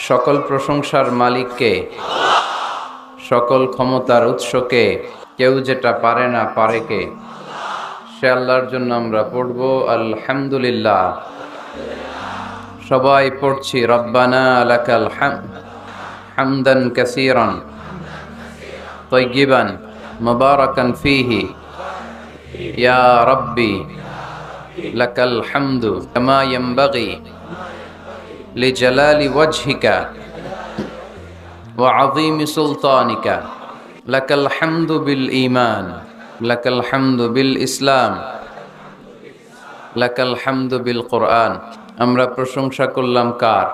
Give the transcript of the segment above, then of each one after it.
সকল প্রশংসার মালিককে, সকল ক্ষমতার উৎসকে। কেউ যেটা পারে না পারে কে? সে আল্লাহর জন্য আমরা পড়ব আলহামদুলিল্লাহ। সবাই পড়ছি রব্বানা লাকাল হামদ হামদান কাসীরান তাইয়িবান মুবারাকান ফীহি ইয়া রাব্বি লাকাল হামদু কামা ইয়ানবাগি লিজালালি ওয়াজহিকা ওয়া আযীমি সুলতানিকা। লাকাল হামদু বিল ঈমান, লাকাল হামদু বিল ইসলাম, লাকাল হামদু বিল কুরআন। আমরা প্রশংসা করলাম কার?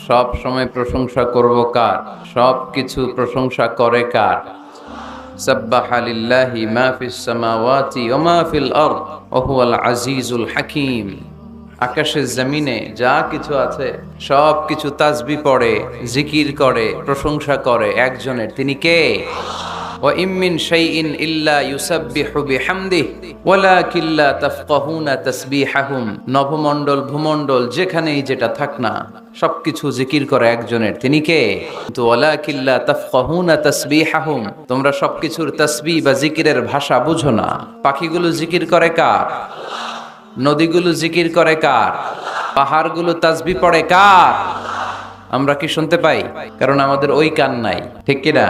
সব সময় প্রশংসা করব কার? সব কিছু প্রশংসা করে কার? সাব্বাহা লিল্লাহি মা ফিস সামাওয়াতি ওয়া মা ফিল আরদ ওয়া হুয়াল আজিজুল হাকীম। আকাশের জমিনে যা কিছু আছে সব কিছু তাসবিহ পড়ে, জিকির করে, প্রশংসা করে একজনের। তিনি কে? ওয়া ইম মিন শাইইন ইল্লা ইউসাব্বিহু বিহামদিহি ওয়ালাকিন লা তাফকাহুনা তাসবিহাহুম। নভমণ্ডল ভূমণ্ডল যেখানেই যেটা থাক না সবকিছু জিকির করে একজনের। তিনি কে? কিন্তু ওয়ালাকিন লা তাফকাহুনা তাসবিহাহুম, তোমরা সবকিছুর তাসবিহ বা জিকিরের ভাষা বুঝো না। পাখিগুলো জিকির করে কার? নদীগুলো জিকির করে কার? পাহাড়গুলো তাসবিহ পড়ে কার? আমরা কি শুনতে পাই? কারণ আমাদের ওই কান নাই, ঠিক কিনা?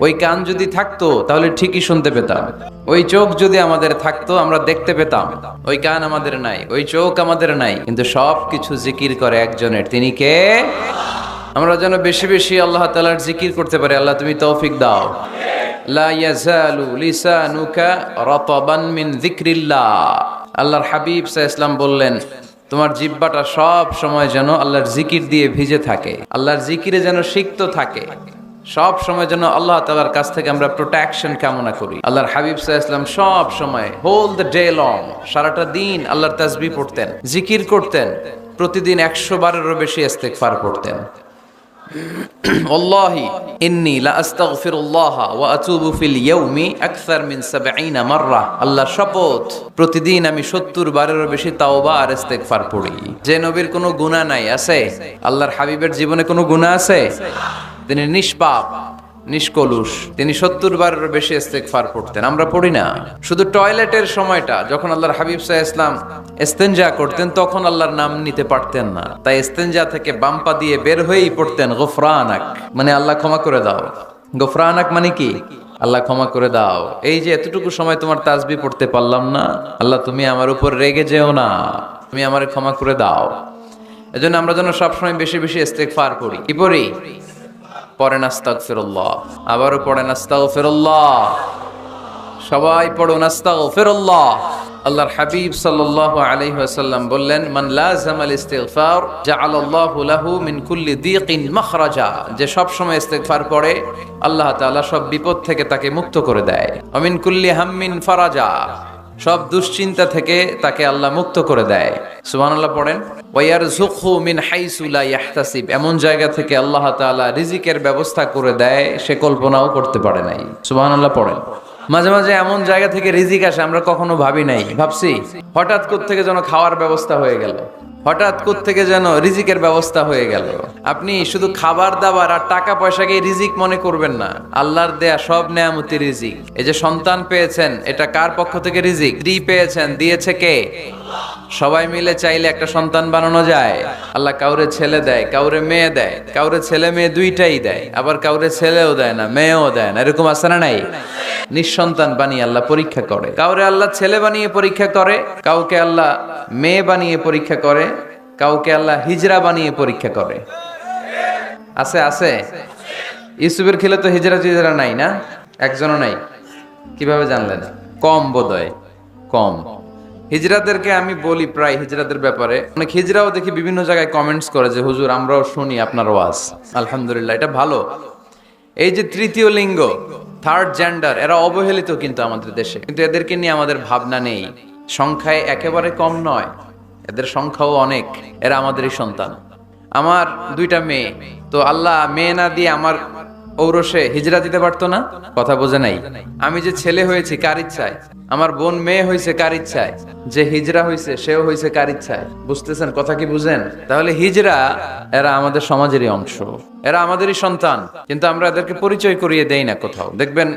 ওই কান যদি থাকতো তাহলে ঠিকই শুনতে পেতাম। ওই চোখ যদি আমাদের থাকতো আমরা দেখতে পেতাম। ওই কান আমাদের নাই, ওই চোখ আমাদের নাই, কিন্তু সব কিছু জিকির করে একজনের। তিনি কে? আমরা যেন বেশি বেশি আল্লাহ তাআলার জিকির করতে পারি। আল্লাহ তুমি তৌফিক দাও। লা ইয়াজালু লিসানুকা রাতাবান মিন যিকরিল্লাহ। আল্লাহর হাবিব সাল্লাল্লাহু আলাইহি ওয়াসাল্লাম বললেন, তোমার জিহ্বাটা সব সময় যেন আল্লাহর জিকির দিয়ে ভিজে থাকে, আল্লাহর জিকিরে যেন সিক্ত থাকে। সব সময় যেন আল্লাহ তাআলার কাছ থেকে আমরা প্রোটেকশন কামনা করি। আল্লাহর হাবিব সাল্লাল্লাহু আলাইহি ওয়াসাল্লাম সব সময় হোল দ্য ডে লং, সারাটা দিন আল্লাহর তাসবিহ পড়তেন, জিকির করতেন। প্রতিদিন 100 বারেরও বেশি ইস্তিগফার পড়তেন। ওয়াল্লাহি ইন্নী লা আস্তাগফিরুল্লাহ ওয়া আতুবু ফিল ইয়াউমি আকসার মিন 70 মাররা। আল্লাহর শপথ, প্রতিদিন আমি 70 বারেরও বেশি তাওবা আর ইস্তিগফার পড়ি। যে নবীর কোনো গুনাহ নাই আছে? আল্লাহর হাবিবের জীবনে কোনো গুনাহ আছে? তিনি নিষ্পাপ, নিষ্কলুষ। তিনি 70 বারেরও বেশি ইস্তিগফার পড়তেন। আমরা পড়ি না। শুধু টয়লেটের সময়টা যখন আল্লাহর হাবিব সাল্লাল্লাহু আলাইহি ওয়াসাল্লাম ইস্তেনজা করতেন তখন আল্লাহর নাম নিতে পারতেন না। তাই ইস্তেনজা থেকে বাম্পা দিয়ে বের হয়েই পড়তেন গফরানাক, মানে আল্লাহ ক্ষমা করে দাও। গফরানাক মানে কি? আল্লাহ ক্ষমা করে দাও। এই যে এতটুকু সময় তোমার তাসবিহ পড়তে পারলাম না, আল্লাহ তুমি আমার উপর রেগে যেও না, তুমি আমারে ক্ষমা করে দাও। এজন্য আমরা যেন সবসময় বেশি বেশি ইস্তিগফার করি। কি পড়ি? পড়েন আস্তাগফিরুল্লাহ, আবারও পড়েন আস্তাগফিরুল্লাহ। সবাই পড়ুন আস্তাগফিরুল্লাহ। আল্লাহর হাবিব সাল্লাল্লাহু আলাইহি ওয়াসাল্লাম বললেন, মান লাযামাল ইস্তিগফার জাআলাল্লাহু লাহু মিন কুল্লি দীকিন মাখরাজা। যে সব সময় ইস্তিগফার পড়ে আল্লাহ তাআলা সব বিপদ থেকে তাকে মুক্ত করে দেয়। ওয়া মিন কুল্লি হাম্মিন ফারাজা, সব দুশ্চিন্তা থেকে তাকে আল্লাহ মুক্ত করে দেয়। সুবহানাল্লাহ পড়েন। ওয়া ইয়ারযুকহু মিন হাইসু লা ইয়াহতাসিব, এমন জায়গা থেকে আল্লাহ তাআলা রিজিকের ব্যবস্থা করে দেয় সে কল্পনাও করতে পারে নাই। সুবহানাল্লাহ পড়েন। মাঝে মাঝে এমন জায়গা থেকে রিজিক আসে আমরা কখনো ভাবি নাই। ভাবছি হঠাৎ কোত্থেকে যেন খাওয়ার ব্যবস্থা হয়ে গেল, হঠাৎ কোত্থেকে যেন রিজিকের ব্যবস্থা হয়ে গেল। আপনি শুধু খাবার দাবার আর টাকা পয়সাকে রিজিক মনে করবেন না। আল্লাহর দেয়া সব নেয়ামতি রিজিক। এই যে সন্তান পেয়েছেন, এটা কার পক্ষ থেকে রিজিক? স্ত্রী পেয়েছেন, দিয়েছে কে? সবাই মিলে চাইলে একটা সন্তান বানানো যায়। আল্লাহ কাউরে ছেলে দেয়, কাউরে মেয়ে দেয়, কাউরে ছেলে মেয়ে দুইটাই দেয়, আবার কাউরে ছেলেও দেয় না, মেয়েও দেয় না। এরকম আছে না নাই? নিঃসন্তান বানিয়ে আল্লাহ পরীক্ষা করে। কাউরে আল্লাহ ছেলে বানিয়ে পরীক্ষা করে, কাউকে আল্লাহ মেয়ে বানিয়ে পরীক্ষা করে, কাউকে আল্লাহ হিজরা বানিয়ে পরীক্ষা করে। আছে আছে। ইউসুফের খিলে তো হিজরা টিজরা নাই না? একজনও নাই। কিভাবে জানলেন? কম বোধহয়, কম। হিজরাদেরকে আমি বলি প্রায় হিজরাদের ব্যাপারে, অনেক হিজরাও দেখি বিভিন্ন জায়গায় কমেন্টস করে যে হুজুর আমরাও শুনি আপনার ওয়াজ। আলহামদুলিল্লাহ, এটা ভালো। এই যে তৃতীয় লিঙ্গ, থার্ড জেন্ডার, এরা অবহেলিত কিন্তু আমাদের দেশে, কিন্তু এদেরকে নিয়ে আমাদের ভাবনা নেই। সংখ্যায় একেবারে কম নয়, এদের সংখ্যাও অনেক। এরা আমাদেরই সন্তান। আমার 2টা মেয়ে, তো আল্লাহ মেয়ে না দিয়ে আমার ঔরসে হিজরা দিতে পারতো না? কথা বোঝে নাই। আমি যে ছেলে হয়েছি কার ইচ্ছায়, আমার বোন মেয়ে হয়েছে কার ইচ্ছায়, যে হিজরা হয়েছে সেও হয়েছে কার ইচ্ছায়। বুঝতেছেন কথা কি বুঝেন? তাহলে হিজরা এরা আমাদের সমাজেরই অংশ, এরা আমাদেরই সন্তান, কিন্তু আমরা এদেরকে পরিচয় করিয়ে দেই না কোথাও। দেখবেন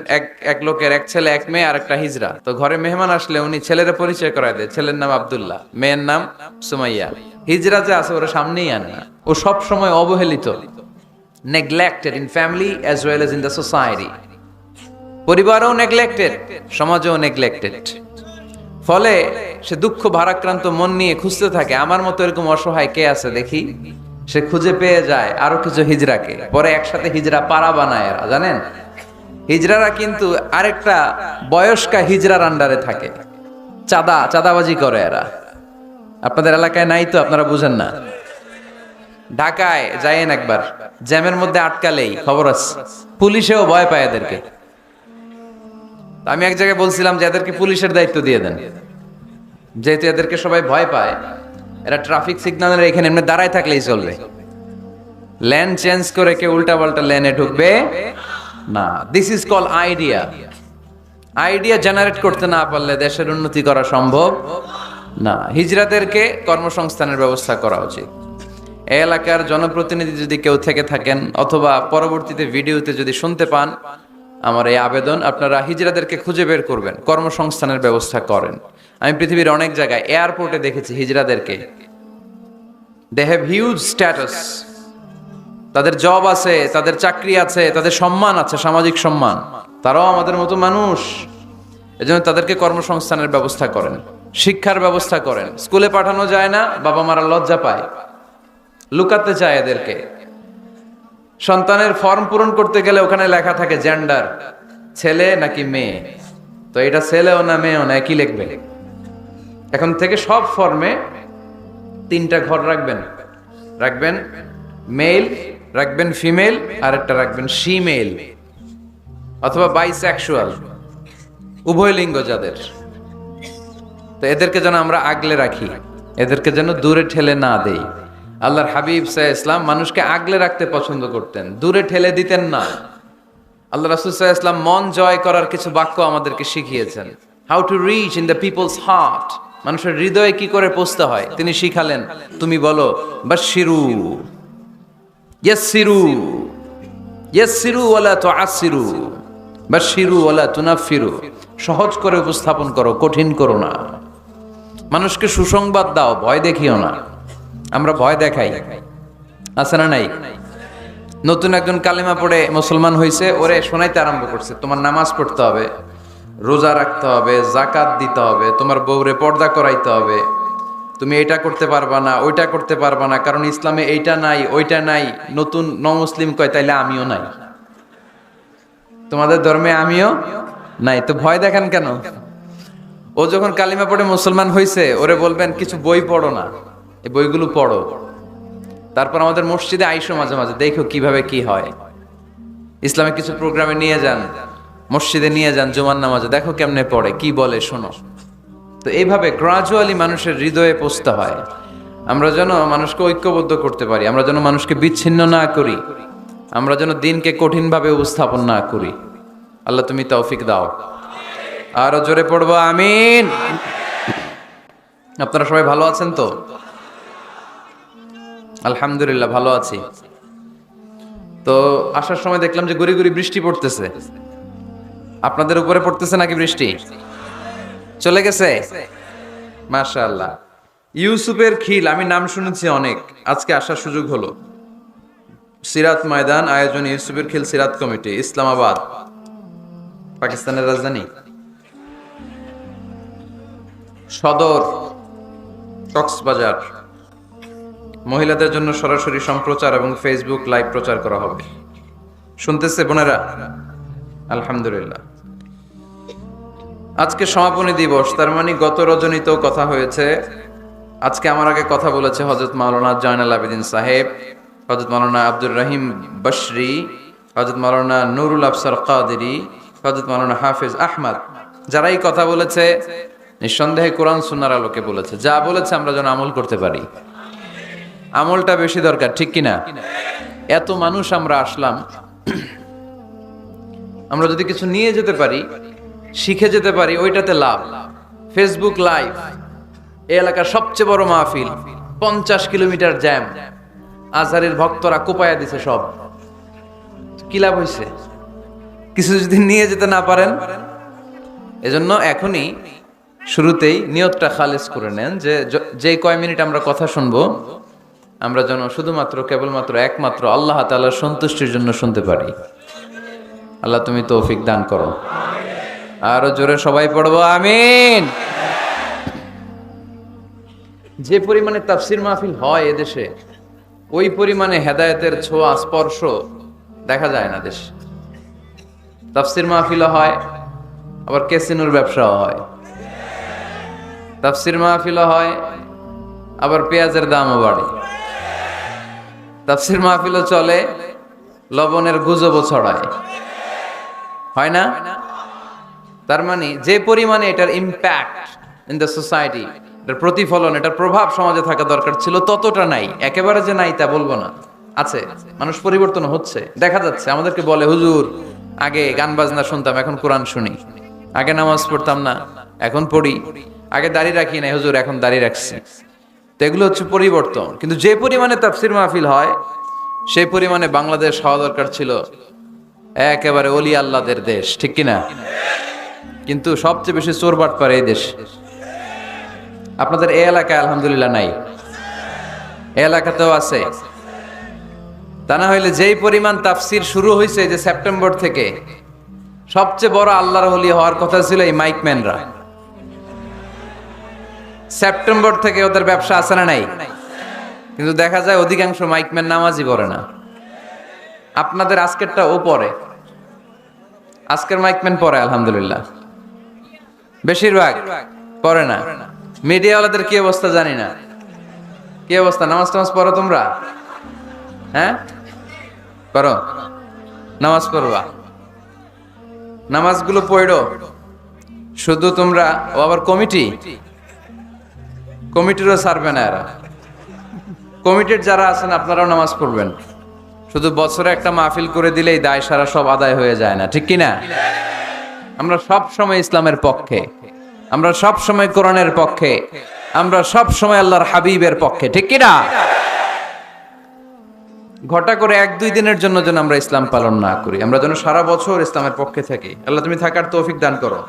এক লোকের এক ছেলে এক মেয়ে আর একটা হিজরা, তো ঘরে মেহমান আসলে উনি ছেলেরা পরিচয় করায় দেয়, ছেলের নাম আব্দুল্লাহ, মেয়ের নাম সুমাইয়া। হিজরা যে আছে ওরা সামনেই আনে না, ও সব সময় অবহেলিত, neglected in family as well as in the society. পরিবারও neglected, সমাজও neglected। ফলে সে দুঃখ ভারাক্রান্ত মন নিয়ে খুঁজতে থাকে, আমার মতো এরকম অসহায় কে আছে দেখি। সে খুঁজে পেয়ে যায় আরো কিছু হিজড়াকে, পরে একসাথে হিজড়া পাড়া বানায় এরা, জানেন? হিজড়ারা কিন্তু আরেকটা বয়স্কা হিজড়ার আন্ডারে থাকে, চাঁদাবাজি করে এরা। আপনাদের এলাকায় নাই তো, আপনারা বুঝেন না। ঢাকায় যাইয়েন একবার, জ্যামের মধ্যে আটকালেই খবর আছে, পুলিশেও ভয় পায় এদেরকে। আমি এক জায়গায় বলছিলাম যে এদেরকে পুলিশের দায়িত্ব দিয়ে দেন, যেহেতু এদেরকে সবাই ভয় পায়। এরা ট্রাফিক সিগন্যালের এখানে এমনি দাঁড়ায় থাকলেই চলবে, লেন চেঞ্জ করে কেউ উল্টা পাল্টা লেনে ঢুকবে না। This is call idea generate করতে না পারলে দেশের উন্নতি করা সম্ভব না। হিজড়াদেরকে কর্মসংস্থানের ব্যবস্থা করা উচিত। এই এলাকার জনপ্রতিনিধি যদি কেউ থেকে থাকেন, অথবা পরবর্তীতে ভিডিওতে যদি শুনতে পান, আমার এই আবেদন, আপনারা হিজড়াদেরকে খুঁজে বের করবেন, কর্মসংস্থানের ব্যবস্থা করেন। আমি পৃথিবীর অনেক জায়গায় এয়ারপোর্টে দেখেছি হিজড়াদেরকে, দে হ্যাভ হিউজ স্ট্যাটাস, তাদের জব আছে, তাদের চাকরি আছে, তাদের সম্মান আছে, সামাজিক সম্মান। তারাও আমাদের মতো মানুষ, এজন্য তাদেরকে কর্মসংস্থানের ব্যবস্থা করেন, শিক্ষার ব্যবস্থা করেন। স্কুলে পাঠানো যায় না, বাবা মারা লজ্জা পায়, লুকাতে চায় এদেরকে। সন্তানের ফর্ম পূরণ করতে গেলে ওখানে লেখা থাকে জেন্ডার, ছেলে নাকি মেয়ে, তো এটা ছেলেও না মেয়েও না, একই লিখবে। এখন থেকে সব ফর্মে 3টা ঘর রাখবেন মেল, রাখবেন ফিমেল, আর একটা রাখবেন শিমেল অথবা বাইসেক্সুয়াল, উভয় লিঙ্গ যাদের। তো এদেরকে যেন আমরা আগলে রাখি, এদেরকে যেন দূরে ঠেলে না দেই। আল্লাহর হাবিব সাল্লাল্লাহু আলাইহি ওয়াসাল্লাম মানুষকে আগলে রাখতে পছন্দ করতেন, দূরে ঠেলে দিতেন না। আল্লাহ রাসূল সাল্লাল্লাহু আলাইহি ওয়াসাল্লাম মন জয় করার কিছু বাক্য আমাদেরকে শিখিয়েছেন, how to reach in the peoples heart, মানুষের হৃদয়ে কি করে পৌঁছতে হয় তিনি শিখালেন। তুমি বলো বাশশিরু, ইয়াসসিরু ওয়ালা তুআসসিরু, বাশশিরু ওয়ালা তুনাফফিরু, সহজ করে উপস্থাপন করো, কঠিন করো না। মানুষকে সুসংবাদ দাও, ভয় দেখিও না। আমরা ভয় দেখাই, আছে না নাই? নতুন একজন কালেমা পড়ে মুসলমান হয়েছে, ওরে শোনাইতে আরম্ভ করছে, তোমার নামাজ পড়তে হবে, রোজা রাখতে হবে, যাকাত দিতে হবে, তোমার বউরে পর্দা করাইতে হবে, তুমি এটা করতে পারবা না, ওইটা করতে পারবা না, কারণ ইসলামে এইটা নাই ওইটা নাই। নতুন মুসলিম কয় তাইলে আমিও নাই, তোমাদের ধর্মে আমিও নাই, তো ভয় দেখান কেন? ও যখন কালিমা পড়ে মুসলমান হয়েছে, ওরে বলবেন কিছু বই পড়ো না, এই বইগুলো পড়ো, তারপর আমাদের মসজিদে আইসো মাঝে মাঝে, দেখো কিভাবে কি হয়। ইসলামিক কিছু প্রোগ্রামে নিয়ে যান, মসজিদে নিয়ে যান, জুমার নামাজে দেখো কেমনে পড়ে, কি বলে শোনো। তো এইভাবে গ্রাজুয়ালি মানুষের হৃদয়ে পৌঁছতে হয়। আমরা যেন মানুষকে ঐক্যবদ্ধ করতে পারি, আমরা যেন মানুষকে বিচ্ছিন্ন না করি, আমরা যেন দিনকে কঠিনভাবে উপস্থাপন না করি। আল্লাহ তুমি তৌফিক দাও। আরো জোরে পড়বো আমিন। আপনারা সবাই ভালো আছেন তো? আলহামদুলিল্লাহ ভালো আছি। তো আসার সময় দেখলাম যে গুড়ি গুড়ি বৃষ্টি পড়তেছে। আপনাদের উপরে পড়তেছে নাকি বৃষ্টি? চলে গেছে? মাশাআল্লাহ। ইউসুফের খিল, আমি নাম শুনেছি অনেক, আজকে আসার সুযোগ হলো। সিরাত ময়দান আয়োজন ইউসুফের খিল সিরাত কমিটি, ইসলামাবাদ, পাকিস্তানের রাজধানী। সদর কক্সবাজার। মহিলাদের জন্য সরাসরি সম্প্রচার এবং ফেসবুক লাইভ প্রচার করা হবে। শুনতেছে বোনেরা? আলহামদুলিল্লাহ। আজকে সমাপনী দিবস, তার মানে গত রজনীতেও কথা হয়েছে। আজকে আমার আগে কথা বলেছে হযরত মাওলানা জয়নাল আবেদিন সাহেব, হযরত মাওলানা আব্দুর রহিম বশরি, হযরত মাওলানা নুরুল আফসার কাদেরী, হযরত মাওলানা হাফেজ আহমদ। যারাই কথা বলেছে নিঃসন্দেহে কোরআন সুন্নাহর আলোকে বলেছে। যা বলেছে আমরা যেন আমল করতে পারি, আমলটা বেশি দরকার, ঠিক কিনা? এত মানুষ আমরা আসলাম, আমরা যদি কিছু নিয়ে যেতে পারি, শিখে যেতে পারি, ওইটাতে লাভ। ফেসবুক লাইভ, এই এলাকার সবচেয়ে বড় মাহফিল, 50 কিলোমিটার জ্যাম, আজহারের ভক্তরা কোপায়া দিছে সব। কি লাভ হয়েছে? কিছু যদি নিয়ে যেতে না পারেন। এজন্য এখনই শুরুতেই নিয়তটা খালেস করে নেন যে যে কয় মিনিট আমরা কথা শুনবো, আমরা যেন শুধুমাত্র কেবলমাত্র একমাত্র আল্লাহ তাআলার সন্তুষ্টির জন্য শুনতে পারি। আল্লাহ তুমি তৌফিক দান করো। আরো জোরে সবাই পড়বো আমিন। যে পরিমাণে তাফসির মাহফিল হয় এদেশে, ওই পরিমাণে হেদায়েতের ছোঁয়া স্পর্শ দেখা যায় না দেশে। তাফসির মাহফিলও হয়, আবার ক্যাসিনোর ব্যবসাও হয়। তাফসির মাহফিলও হয়, আবার পেঁয়াজের দামও বাড়ে। তাফসির মাহফিলও চলে, লবণের গুজবও ছড়ায়, হয় না? তার মানে যে পরিমাণে এটার ইম্প্যাক্ট ইন দ্য সোসাইটি, এটার প্রতিফলন, এটার প্রভাব সমাজে থাকা দরকার ছিল, ততটা নাই। একেবারে যে নাই তা বলবো না, আছে। মানুষ পরিবর্তন হচ্ছে, দেখা যাচ্ছে। আমাদেরকে বলে, হুজুর আগে গান বাজনা শুনতাম, এখন কোরআন শুনি। আগে নামাজ পড়তাম না, এখন পড়ি। আগে দাড়ি রাখি না, হুজুর এখন দাড়ি রাখছি। তো এগুলো হচ্ছে পরিবর্তন। কিন্তু যে পরিমাণে তাফসির মাহফিল হয়, সেই পরিমাণে বাংলাদেশ হওয়া দরকার ছিল একেবারে ওলি আল্লাহদের দেশ, ঠিক কিনা? কিন্তু সবচেয়ে বেশি চোর বাটপার এই দেশ। আপনাদের এই এলাকায় আলহামদুলিল্লাহ নাই, এই এলাকাতেও আছে। তা না হইলে যেই পরিমাণ তাফসির শুরু হয়েছে যে সেপ্টেম্বর থেকে, সবচেয়ে বড় আল্লাহর ওলি হওয়ার কথা ছিল এই মাইকম্যানরা। সেপ্টেম্বর থেকে ওদের ব্যবসা আছে না নাই? কিন্তু দেখা যায় অধিকাংশ মাইকম্যান নামাজই পড়ে না। আপনাদের আজকেরটা ও পড়ে, আজকের মাইকম্যান পড়ে আলহামদুলিল্লাহ, বেশিরভাগ পড়ে না। মিডিয়াওয়ালাদের কি অবস্থা জানি না, কি অবস্থা? নামাজ টামাজ পড়ো তোমরা? হ্যাঁ পড়ো, নামাজ পড়বা, নামাজগুলো পড়ো। শুধু তোমরা, ও আবার কমিটিরও ছাড়বে না এরা। কমিটির যারা আছেন আপনারাও নামাজ পড়বেন। শুধু বছরে একটা মাহফিল করে দিলেই দায় সারা সব আদায় হয়ে যায় না, ঠিক কিনা? আমরা সব সময় ইসলামের পক্ষে, আমরা সব সময় কোরআনের পক্ষে, আমরা সব সময় আল্লাহর হাবিবের পক্ষে, ঠিক কিনা? ঘটা করে 1-2 দিনের জন্য যেন আমরা ইসলাম পালন না করি, আমরা যেন সারা বছর ইসলামের পক্ষে থাকি। আল্লাহ তুমি থাকার তৌফিক দান করো।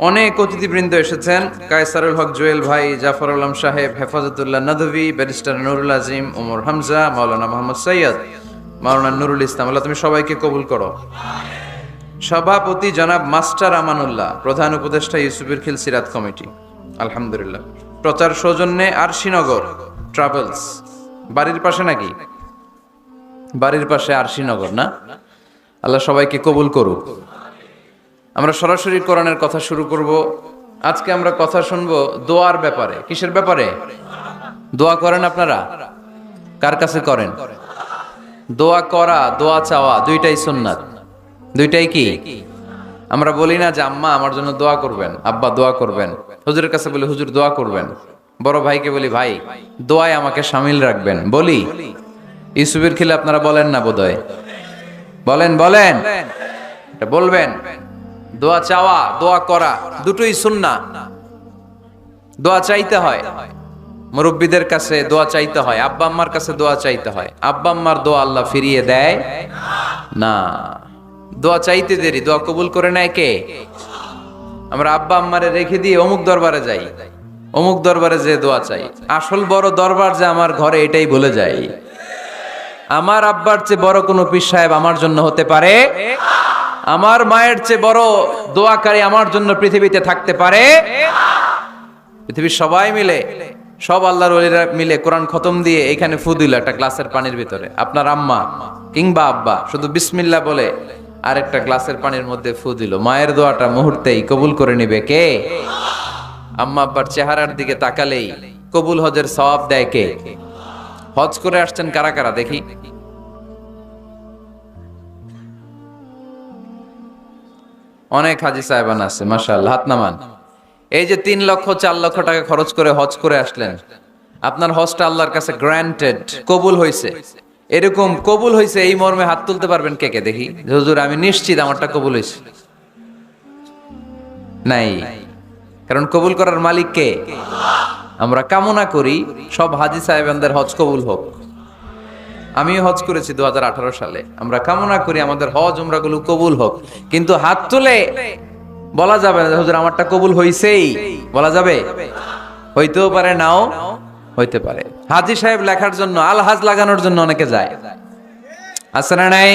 অনেক অতিথিবৃন্দ এসেছেন। কায়সারুল হক জুয়েল ভাই, জাফর আলম সাহেব, হেফাজতুল্লাহ নদভী, ব্যারিস্টার নুরুল আজিম, ওমর হামজা, মাওলানা মোহাম্মদ সৈয়দ, মাওলানা নুরুল ইসলাম। আল্লাহ তুমি সবাইকে কবুল করো। সভাপতি জনাব মাস্টার আমানুল্লাহ, প্রধান উপদেষ্টা ইউসুফের খিল সিরাত কমিটি, আলহামদুলিল্লাহ। প্রচার সৌজন্যে আরশিনগর ট্রাভেলস, বাড়ির পাশে নাকি? বাড়ির পাশে আরশিনগর না? আল্লাহ সবাইকে কবুল করুক। আমরা সরাসরি কোরআনের কথা শুরু করব। আজকে আমরা কথা শুনবো দোয়ার ব্যাপারে। কিসের ব্যাপারে? দোয়া করেন আপনারা? কার কাছে করেন? দোয়া করা, দোয়া চাওয়া দুইটাই সুন্নাত। দুইটাই কি? আমরা বলি না যে আম্মা আমার জন্য দোয়া করবেন, আব্বা দোয়া করবেন। হুজুরের কাছে বলি হুজুর দোয়া করবেন। বড় ভাইকে বলি ভাই দোয়ায় আমাকে শামিল রাখবেন, বলি। ইউসুফের খিলে আপনারা বলেন না বোধহয়? বলেন বলেন, এটা বলবেন। দোয়া চাওয়া, দোয়া করা দুটোই সুন্নাহ। দোয়া চাইতে হয়, মুরব্বীদের কাছে দোয়া চাইতে হয়, আব্বা আম্মার কাছে দোয়া চাইতে হয়। আব্বা আম্মার দোয়া আল্লাহ ফিরিয়ে দেয় না। দোয়া চাইতে দেরি, দোয়া কবুল করে নেয় কে? আমরা আব্বা আম্মারে রেখে দিয়ে অমুক দরবারে যাই, অমুক দরবারে যে দোয়া চাই। আসল বড় দরবার যে আমার ঘরে, এটাই ভুলে যাই। আমার আব্বার চেয়ে বড় কোনো পীর সাহেব আমার জন্য হতে পারে? আমার মায়ের চেয়ে বড় দোয়াকারী আমার জন্য পৃথিবীতে থাকতে পারে? পৃথিবীর সবাই মিলে, সব আল্লাহর ওলিরা মিলে কোরআন খতম দিয়ে এখানে ফু দিল একটা গ্লাসের পানির ভিতরে। আপনার আম্মা কিংবা আব্বা শুধু বিসমিল্লাহ বলে আরেকটা গ্লাসের পানির মধ্যে ফু দিল। মায়ের দোয়াটা মুহূর্তেই কবুল করে নিবে কে? আম্মা আব্বার চেহারার দিকে তাকালেই কবুল হজের সওয়াব দেয় কে? হজ করে আসছেন কারা কারা দেখি? অনেক হাজি সাহেবান আছে, মাশাআল্লাহ, হাত নামান। এই যে 3 লক্ষ 4 লক্ষ টাকা খরচ করে হজ করে আসলেন, আপনার হজটা আল্লাহর কাছে গ্র্যান্টেড, কবুল হয়েছে। এরকম কবুল হয়েছে এই মর্মে হাত তুলতে পারবেন কে কে দেখি? হুজুর আমি নিশ্চিত আমারটা কবুল হয়েছে। নাই, কারণ কবুল করার মালিক কে? আমরা কামনা করি সব হাজী সাহেবানদের হজ কবুল হোক। আমিও হজ করেছি 2018 সালে। আমরা কামনা করি আমাদের হজ উমরাগুলো কবুল হোক, কিন্তু হাত তুলে বলা যাবে না হুজুর আমারটা কবুল হইছেই, বলা যাবে? হইতেও পারে, নাও হইতে পারে। হাজী সাহেব লেখার জন্য, আল হাজ লাগানোর জন্য অনেকে যায়, আছে না নাই?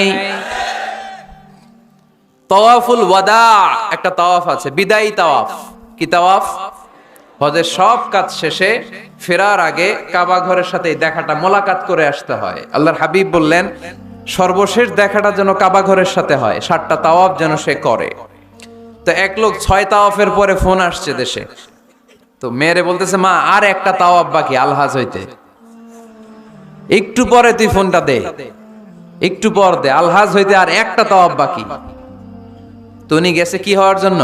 তাওয়াফুল ওয়াদা একটা তাওয়াফ আছে, বিদায়ী তাওয়াফ। কি তাওয়াফ? হজের সব কাজ শেষে ফেরার আগে কাবা ঘরের সাথে দেখাটা, মোলাকাত করে আসতে হয়। আল্লাহর হাবিব বললেন সর্বশেষ দেখাটা যেন কাবা ঘরের সাথে হয়, 7টা তাওয়াফ যেন সে করে। তো এক লোক 6 তাওয়াফের পরে ফোন আসছে দেশে, তো মেয়েরে বলতেছে মা আর একটা তাওয়াফ বাকি আলহাজ হইতে, একটু পরে তুই ফোনটা দে, একটু পর দে, আলহাজ হইতে আর একটা তাওয়াফ বাকি। তো উনি গেছে কি হওয়ার জন্য?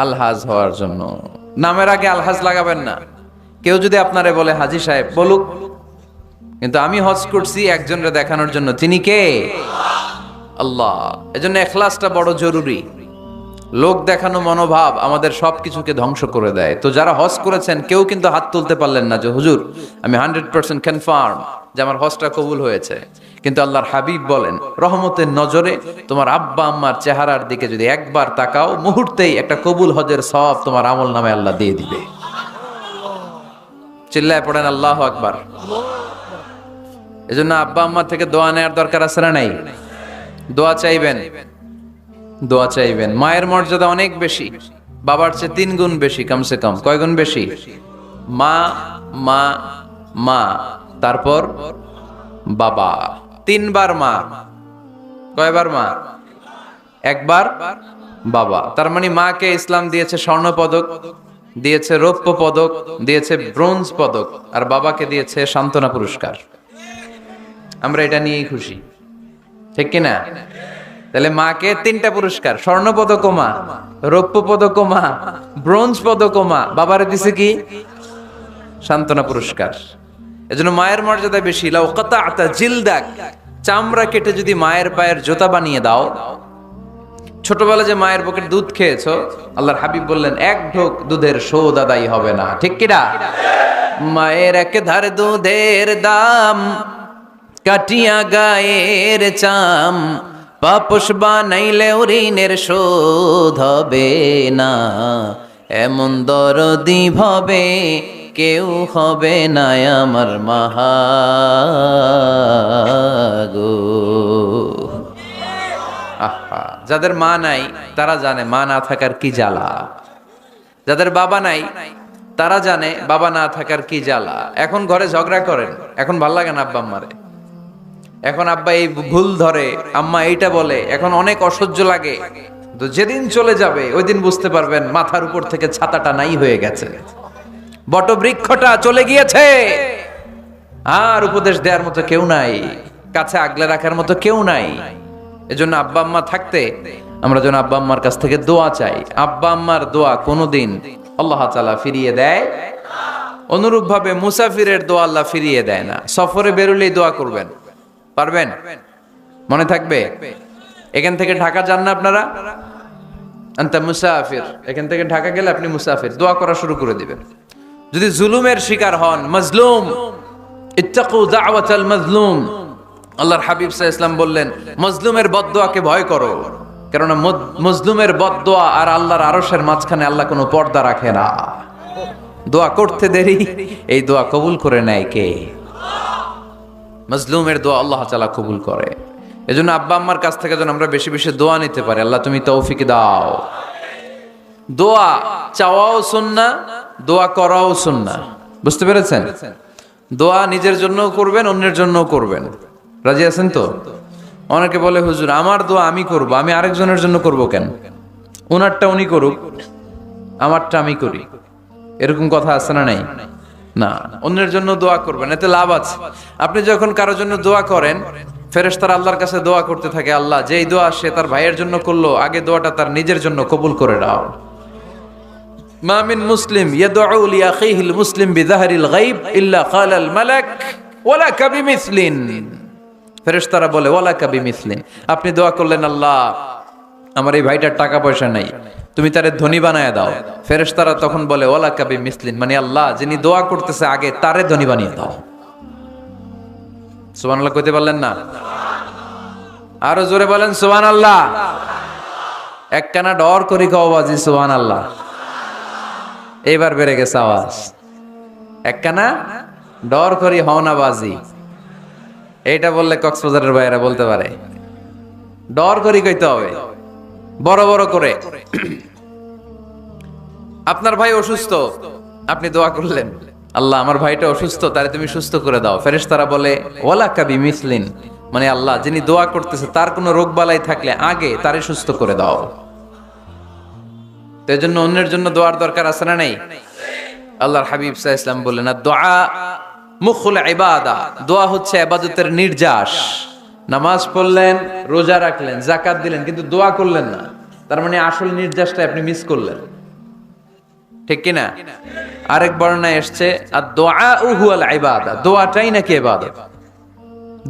আলহাজ হওয়ার জন্য। নামের আগে আলহাজ লাগাবেন না। কেউ যদি আপনারে বলে হাজী সাহেব, বলুক, কিন্তু আমি হজ করছি একজনরে দেখানোর জন্য। তিনি কে? আল্লাহ। এজন্য ইখলাসটা বড় জরুরি। লোক দেখানো মনোভাব আমাদের সবকিছুকে ধ্বংস করে দেয়। তো যারা হজ করেছেন কেউ কিন্তু হাত তুলতে পারলেন না যে হুজুর আমি 100% কনফার্ম যে আমার হজটা কবুল হয়েছে। কিন্তু আল্লাহর হাবিব বলেন রহমতের নজরে তোমার আব্বা আম্মার চেহারার দিকে যদি একবার তাকাও, মুহূর্তেই একটা কবুল হজের সওয়াব তোমার আমল নামে আল্লাহ দিয়ে দিবে। চিল্লায় পড়েন আল্লাহু আকবার। এজন্য আব্বা আম্মা থেকে দোয়া নেওয়ার দরকার আছে না নাই? দোয়া চাইবেন, দোয়া চাইবেন। মায়ের মর্যাদা অনেক বেশি, বাবার চেয়ে 3 গুণ বেশি, কমসে কম। কয় গুণ বেশি? মা মা মা, তারপর বাবা। 3 বার মা। কয়বার মা? একবার বাবা। তার মানে মাকে ইসলাম দিয়েছে স্বর্ণ পদক, দিয়েছে রৌপ্য পদক, দিয়েছে ব্রোঞ্জ পদক, আর বাবাকে দিয়েছে সান্ত্বনা পুরস্কার। আমরা এটা নিয়েই খুশি, ঠিক কিনা? তাহলে মাকে 3টা পুরস্কার, স্বর্ণ পদক মা, রৌপ্য পদক মা, ব্রোঞ্জ পদক মা, বাবারে দিছে কি? সান্ত্বনা পুরস্কার। এজন্য মায়ের মর্যাদা বেশি। লাউ কাতাআতা জিলদাক, চামড়া কেটে যদি মায়ের পায়ের জুতা বানিয়ে দাও। ছোটবেলা যে মায়ের বুকের দুধ খেয়েছো, আল্লাহর হাবিব বললেন 1 ঢোক দুধের শোধ আদায় হবে না, ঠিক কিনা? মায়ের এক ধার দুধের দাম, কাটিয়া গায়ের চাম, পাপস বানাইলে ঋণের শোধ হবে না, এমন দরদি ভাবে কেউ হবে না আমার মাহাগো। আহা, যাদের মা নাই তারা জানে মা না থাকার কি জ্বালা। যাদের বাবা নাই তারা জানে বাবা না থাকার কি জ্বালা। এখন ঘরে ঝগড়া করেন, এখন ভাল লাগে না আব্বা আম্মারে, এখন আব্বা এই ভুল ধরে, আম্মা এইটা বলে, এখন অনেক অসহ্য লাগে। তো যেদিন চলে যাবে ওই দিন বুঝতে পারবেন মাথার উপর থেকে ছাতাটা নাই হয়ে গেছে, বটবৃক্ষটা চলে গিয়েছে, আর উপদেশ দেওয়ার মতো কেউ নাই, কাছে আগলে রাখার মতো কেউ নাই। এজন্য আব্বা আম্মা থাকতে আমরা যেন আব্বা আম্মার কাছ থেকে দোয়া চাই। আব্বা আম্মার দোয়া কোনোদিন আল্লাহ তাআলা ফিরিয়ে দেয়। অনুরূপ ভাবে মুসাফিরের দোয়া আল্লাহ ফিরিয়ে দেয় না। সফরে বেরোলেই দোয়া করবেন, পারবেন? মনে থাকবে? এখান থেকে ঢাকা যান না আপনারা, আনতা মুসাফির, এখান থেকে ঢাকা গেলে আপনি মুসাফির, দোয়া করা শুরু করে দিবেন। যদি জুলুমের শিকার হন, মাজলুম, ইত্তাকু দাওয়াতাল মাজলুম, আল্লাহর হাবিব সাল্লাল্লাহু আলাইহি ওয়াসাল্লাম বললেন মজলুমের বদদোয়াকে ভয় করো, কেননা মজলুমের বদদোয়া আর আল্লাহর আরশের মাঝখানে আল্লাহ কোনো পর্দা রাখে না। দোয়া করতে দেরি, এই দোয়া কবুল করে নেয় কে? মজলুমের দোয়া আল্লাহ তাআলা কবুল করে। এজন্য আব্বা আম্মার কাছ থেকে যেন আমরা বেশি বেশি দোয়া নিতে পারি। আল্লাহ তুমি তৌফিক দাও। দোয়া চাওয়াও সুন্নাহ, দোয়া করাও সুন্নাহ। বুঝতে পেরেছেন? দোয়া নিজের জন্যও করবেন, অন্যের জন্যও করবেন। রাজি আছেন তো? অনেকে বলে হুজুর আমার দোয়া আমি করব, আমি আরেকজনের জন্য করব কেন? ওনারটা উনি করুক, আমারটা আমি করি, এরকম কথা আছে না নাই? না, অন্যের জন্য দোয়া করবেন, এতে লাভ আছে। আপনি যখন কারোর জন্য দোয়া করেন, ফেরেশতারা আল্লাহর কাছে দোয়া করতে থাকে, আল্লাহ যেই দোয়া সে তার ভাইয়ের জন্য করলো, আগে দোয়াটা তার নিজের জন্য কবুল করে দাও। মা মিন মুসলিম ইয়াদউ লিআখিহিল মুসলিম বিযাহরিল গায়ব ইল্লা ক্বালাল মালাক ওয়ালাকা বিমিসলিন। ফেরেশতারা বলে ওয়ালাকা বিমিসলিন, আপনি দোয়া করলেন আল্লাহ আমার এই ভাইটার টাকা পয়সা নাই, তুমি তারে ধনী বানায় দাও। ফেরেশতারা তখন বলে ওয়ালাকা বিমিসলিন, মানে আল্লাহ যিনি দোয়া করতেছে আগে তারে ধনী বানিয়ে দাও। সুবহানাল্লাহ কইতে পারলেন না? আরো জোরে বলেন সুবহানাল্লাহ। একখানা ডর করি কও বাজি সুবহানাল্লাহ। এইবার বেড়ে গেছে আওয়াজ। একখানা ডর করি হও না বাজি, এইটা বললে কক্সবাজারের ভাইয়েরা বলতে পারে। ডর করি কইতে হবে বড় বড় করে। আপনার ভাই অসুস্থ, আপনি দোয়া করলেন আল্লাহ আমার ভাইটা অসুস্থ, তারে তুমি সুস্থ করে দাও। ফেরেশতারা বলে ওয়ালাকা বিমিসলিন, মানে আল্লাহ যিনি দোয়া করতেছে তার কোনো রোগ বালাই থাকলে আগে তারে সুস্থ করে দাও। তো এজন্য অন্যের জন্য দোয়ার দরকার আছে না নাই? আল্লাহর হাবিব সাল্লাল্লাহু আলাইহি ওয়াসাল্লাম বললেন দোয়া মুখুল ইবাদা, দোয়া হচ্ছে ইবাদতের নির্যাস। নামাজ পড়লেন, রোজা রাখলেন, যাকাত দিলেন, কিন্তু দোয়া করলেন না, তার মানে আসল নির্যাসটা আপনি মিস করলেন, ঠিক কি না? আরেক বর্ণনায় এসেছে আদ-দুআ হুয়াল ইবাদা, দোয়াটাই নাকি ইবাদত।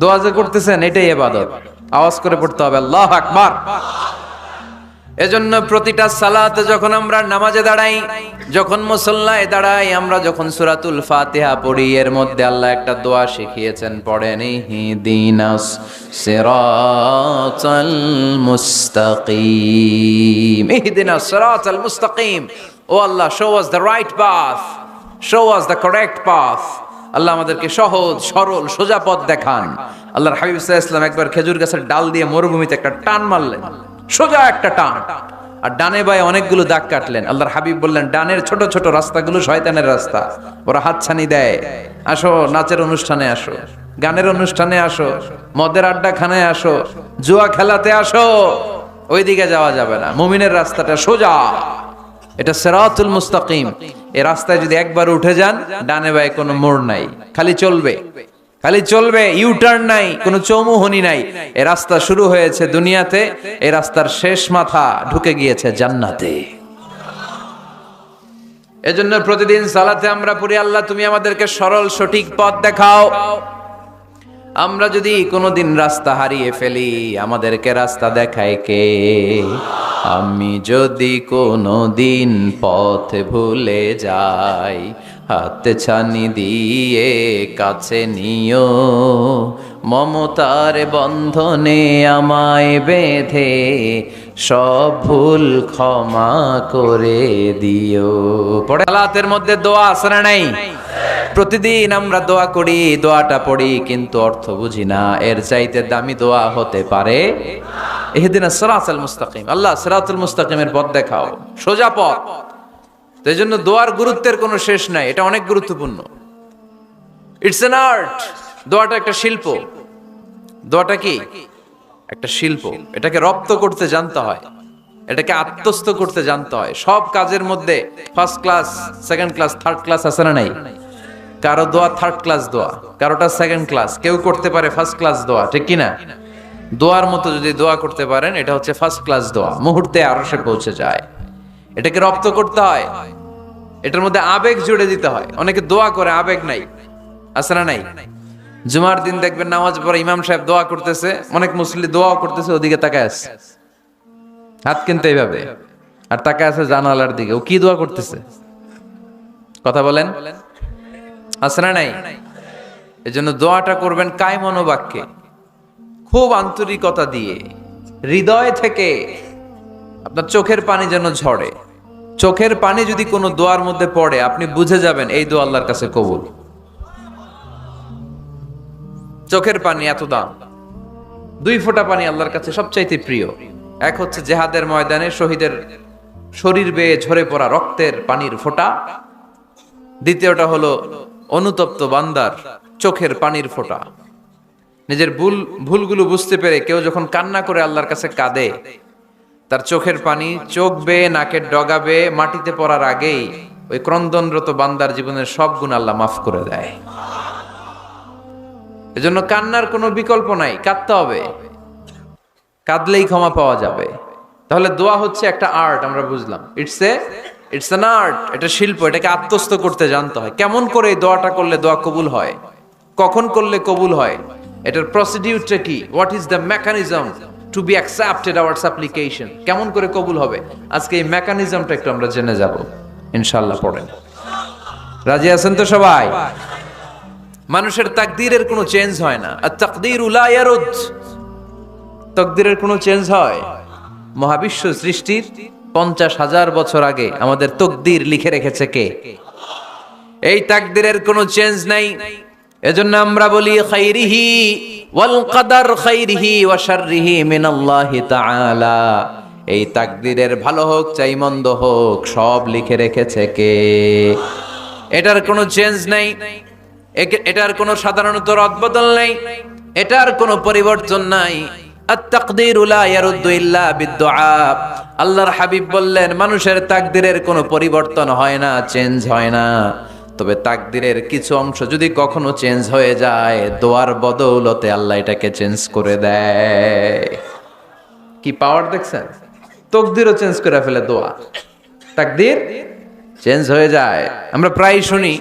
দোয়া যে করতেছেন এটাই ইবাদত। আওয়াজ করে পড়তে হবে আল্লাহু আকবার। এজন্য প্রতিটা সালাতে যখন আমরা নামাজে দাঁড়াই, যখন মুসল্লায় দাঁড়াই, আমরা যখন সূরাতুল ফাতিহা পড়ি, এর মধ্যে আল্লাহ একটা দোয়া শিখিয়েছেন, পড়েন ইহদিনাস সিরাতাল মুস্তাকিম। ইহদিনাস সিরাতাল মুস্তাকিম, ও আল্লাহ show us the right path, show us the correct path. আল্লাহ আমাদেরকে সহজ সরল সোজা পথ দেখান। আল্লাহর হাবিব সাল্লাল্লাহু আলাইহি ওয়াসাল্লাম একবার খেজুর গাছের ডাল দিয়ে মরুভূমিতে একটা টান মারলেন, সোজা একটা টান, আর ডানে বায়ে অনেকগুলো দাগ কাটলেন। আল্লাহর হাবিব বললেন ডানের ছোট ছোট রাস্তাগুলো শয়তানের রাস্তা, ওরা হাতছানি দেয়। আসো নাচের অনুষ্ঠানে আসো, গানের অনুষ্ঠানে আসো, মদের আড্ডাখানায় আসো, জুয়া খেলাতে আসো, ওইদিকে যাওয়া যাবে না। মুমিনের রাস্তাটা সোজা, এটা সিরাতুল মুস্তাকিম। এই রাস্তায় যদি একবার উঠে যান, ডানে বায়ে কোনো মোড় নাই, খালি চলবে, খালি চলবে, ইউটার্ন নাই, কোনো চৌমুহনী নাই। এই রাস্তা শুরু হয়েছে দুনিয়াতে, এই রাস্তার শেষ মাথা ঢুকে গিয়েছে জান্নাতে। এজন্য প্রতিদিন সালাতে আমরা পড়ি আল্লাহ তুমি আমাদেরকে সরল সঠিক পথ দেখাও। আমরা যদি কোনোদিন রাস্তা হারিয়ে ফেলি, আমাদেরকে রাস্তা দেখায় কে? আমি যদি কোনোদিন পথ ভুলে যাই, হাতে ছানি দিয়ে কাছে নিও, মমতার বন্ধনে আমায় বেঁধে সব ভুল ক্ষমা করে দিও। পড়ে সালাতের মধ্যে দোয়া আছে না নাই? প্রতিদিন আমরা দোয়া করি, দোয়াটা পড়ি, কিন্তু অর্থ বুঝি না। এর চাইতে দামি দোয়া হতে পারে ইহদিনাস সিরাতাল মুস্তাকিম, আল্লাহ সিরাতুল মুস্তাকিমের পথ দেখাও, সোজা পথ। তো এই জন্য দোয়ার গুরুত্বের কোনো শেষ নাই, এটা অনেক গুরুত্বপূর্ণ। ইটস অ্যান আর্ট, দোয়াটা একটা শিল্প। দোয়াটা কি? একটা শিল্প। এটাকে রপ্ত করতে জানতে হয়, এটাকে আত্মস্থ করতে জানতে হয়। সব কাজের মধ্যে first class, second class, third class আছে না নাই? কারো দোয়া থার্ড ক্লাস দোয়া, কারোটা সেকেন্ড ক্লাস, কেউ করতে পারে ফার্স্ট ক্লাস দোয়া, ঠিক কি না? দোয়ার মতো যদি দোয়া করতে পারেন, এটা হচ্ছে ফার্স্ট ক্লাস দোয়া, মুহূর্তে আরশে পৌঁছে যায়। এটাকে রপ্ত করতে হয়, এটার মধ্যে আবেগ জুড়ে দিতে হয়। অনেকে দোয়া করে আবেগ নাই, আছে না নাই? জুমার দিন দেখবেন নামাজ পড়ে ইমাম সাহেব দোয়া করতেছে, অনেক মুসল্লি দোয়াও করতেছে, ওদিকে তাকায় আছে, হাত কিন্তু এইভাবে, আর তাকায় আছে জানালার দিকে। ও কি দোয়া করতেছে? কথা বলেন, আছে না নাই? এই জন্য দোয়াটা করবেন কায় মনোবাক্যে, খুব আন্তরিকতা দিয়ে, হৃদয় থেকে। আপনার চোখের পানি যেন ঝরে। চোখের পানি যদি কোনো দোয়ার মধ্যে পড়ে, আপনি বুঝে যাবেন এই দোয়া আল্লাহর কাছে কবুল। চোখের পানি এত দাম। 2 ফোঁটা পানি আল্লাহর কাছে সবচাইতে প্রিয়। এক হচ্ছে জিহাদের ময়দানে শহীদের শরীর বেয়ে ঝরে পড়া রক্তের পানির ফোঁটা, দ্বিতীয়টা হলো অনুতপ্ত বান্দার চোখের পানির ফোঁটা। নিজের ভুলগুলো বুঝতে পেরে কেউ যখন কান্না করে আল্লাহর কাছে কাঁদে, তার চোখের পানি চোখ বেয়ে নাকের ডগা বেয়ে মাটিতে পড়ার আগেই ওই ক্রন্দনরত বান্দার জীবনের সব গুণ আল্লাহ মাফ করে দেয়। এজন্য কান্নার কোনো বিকল্প নাই, কাঁদতে হবে, কাঁদলেই ক্ষমা পাওয়া যাবে। তাহলে দোয়া হচ্ছে একটা আর্ট, আমরা বুঝলাম। ইটস অ্যান আর্ট, এটা শিল্প। এটাকে আত্মস্থ করতে জানতে হয়। কেমন করে এই দোয়াটা করলে দোয়া কবুল হয়, কখন করলে কবুল হয়, এটার প্রসিডিউরটা কি, what is the mechanism two be accepted hour সাপ্লিকেশন, কেমন করে কবুল হবে, আজকে এই মেকানিজমটা একটু আমরা জেনে যাব ইনশাআল্লাহ। পড়েন, রাজি আছেন তো সবাই? মানুষের তাকদীরের কোনো চেঞ্জ হয় না। আত-তাকদীরু লা ইয়ারুদ, তাকদীরের কোনো চেঞ্জ হয়? মহাবিশ্ব সৃষ্টির 50,000 বছর আগে আমাদের তাকদীর লিখে রেখেছে কে? এই তাকদীরের কোনো চেঞ্জ নাই। এজন্য আমরা বলি খাইরিহি ওয়াল কদর, খাইরিহি ওয়া শাররিহি মিনাল্লাহি তাআলা। এই তাকদীরের ভালো হোক চাই মন্দ হোক সব লিখে রেখেছে কে? এটার কোনো চেঞ্জ নাই, এটার কোনো সাধারণত রদবদল নাই, এটার কোনো পরিবর্তন নাই। আত-তাকদীরু লা ইয়ারুদ্দু ইল্লা বিদ-দুআ। আল্লাহর হাবিব বললেন মানুষের তাকদীরের কোনো পরিবর্তন হয় না, চেঞ্জ হয় না। তবে তাকদীরের কিছু অংশ যদি কখনো চেঞ্জ হয়ে যায়, দোয়ার বদৌলতে আল্লাহ এটাকে চেঞ্জ করে দেয়। কি পাওয়ার দেখছেন? তাকদীরও চেঞ্জ করে ফেলে দোয়া, তাকদীর চেঞ্জ হয়ে যায়। আমরা প্রায় শুনি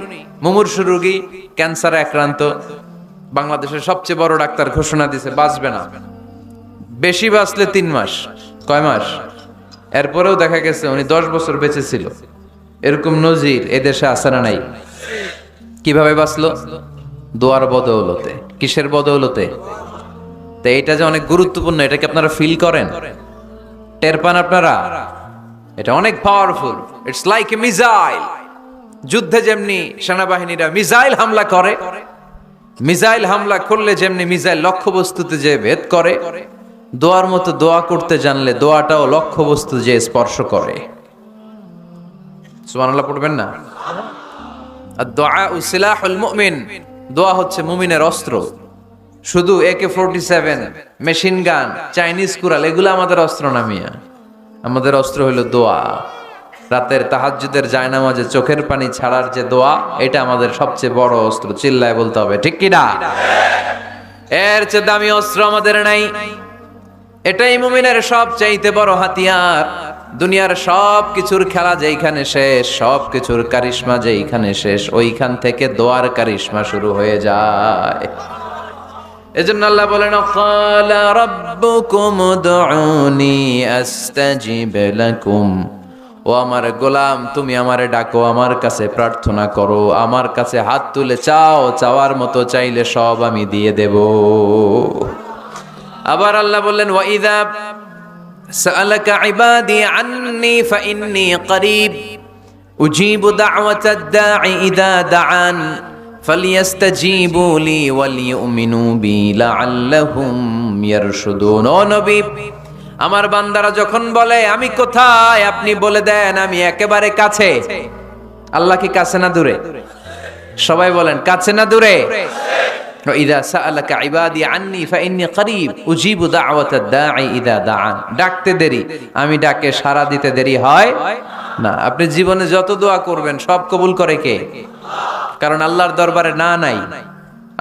মুমূর্ষু রোগী, ক্যান্সারে আক্রান্ত, বাংলাদেশের সবচেয়ে বড় ডাক্তার ঘোষণা দিয়েছে বাঁচবে না, বেশি বাঁচলে 3 মাস। কয় মাস? এরপরেও দেখা গেছে উনি 10 বছর বেঁচে ছিল। এরকম নজির এদেশে আছে না নাই? কিভাবে বাঁচলো? দোয়ার বদৌলতে। কিসের বদৌলতে? তো এটা যে অনেক গুরুত্বপূর্ণ, এটা কি আপনারা ফিল করেন, টের পান আপনারা? এটা অনেক powerful. It's like a missile. যুদ্ধে যেমনি সেনাবাহিনীরা মিসাইল হামলা করে, মিসাইল হামলা করলে যেমনি মিসাইল লক্ষ্যবস্তুতে যে ভেদ করে, দোয়ার মতো দোয়া করতে জানলে দোয়াটাও লক্ষ্যবস্তু যে স্পর্শ করে। সুবহানাল্লাহ পড়বেন না? আদ-দুআ সিলাহুল মুমিন। দোয়া হচ্ছে মুমিনের অস্ত্র। শুধু AK-47, machine gun, Chinese Corel এগুলো আমাদের অস্ত্র না মিয়া। আমাদের অস্ত্র হলো দোয়া। রাতের তাহাজ্জুদের জায়নামাজে চোখের পানি ছাড়ার যে দোয়া, এটা আমাদের সবচেয়ে বড় অস্ত্র। চিল্লায় বলতে হবে ঠিক কি না? এর চেয়ে দামি অস্ত্র আমাদের নাই। এটাই মুমিনের সবচাইতে বড় হাতিয়ার। দুনিয়ার সব কিছুর খেলা যেইখানে শেষ, সব কিছুর কারিশমা যেইখানে শেষ, ওইখান থেকে দোয়ার কারিশমা শুরু হয়ে যায়। এজন্য আল্লাহ বলেন ক্বালা রাব্বুকুম উদউনি আস্তাজিব লাকুম। ও আমার গোলাম, তুমি আমারে ডাকো, আমার কাছে প্রার্থনা করো, আমার কাছে হাত তুলে চাও, চাওয়ার মতো চাইলে সব আমি দিয়ে দেব। আবার আল্লাহ বললেন ওয়া ইযা সাআলাকা ইবাদি আন্নী ফাইন্নী করিব উজিবু দাওয়াতাদ দাঈ ইযা দাআন ফালিয়াস্তাজিবু লি ওয়ালিউমিনু বি লাআল্লাহুম ইয়ারশুদুন। ও নবী, আমার বান্দারা যখন বলে আমি কোথায়, আপনি বলে দেন আমি একেবারে কাছে। আল্লাহ কি কাছে না দূরে? সবাই বলেন কাছে না দূরে? ইযা সাআলাকা ইবাদি আন্নী ফাইন্নী করিব উজিবু দাওয়াতাদ দাঈ ইযা দাআন। ডাকতে দেরি, আমি ডাকে সাড়া দিতে দেরি হয় না। আপনি জীবনে যত দোয়া করবেন সব কবুল করে কে? কারণ আল্লাহর দরবারে না নাই,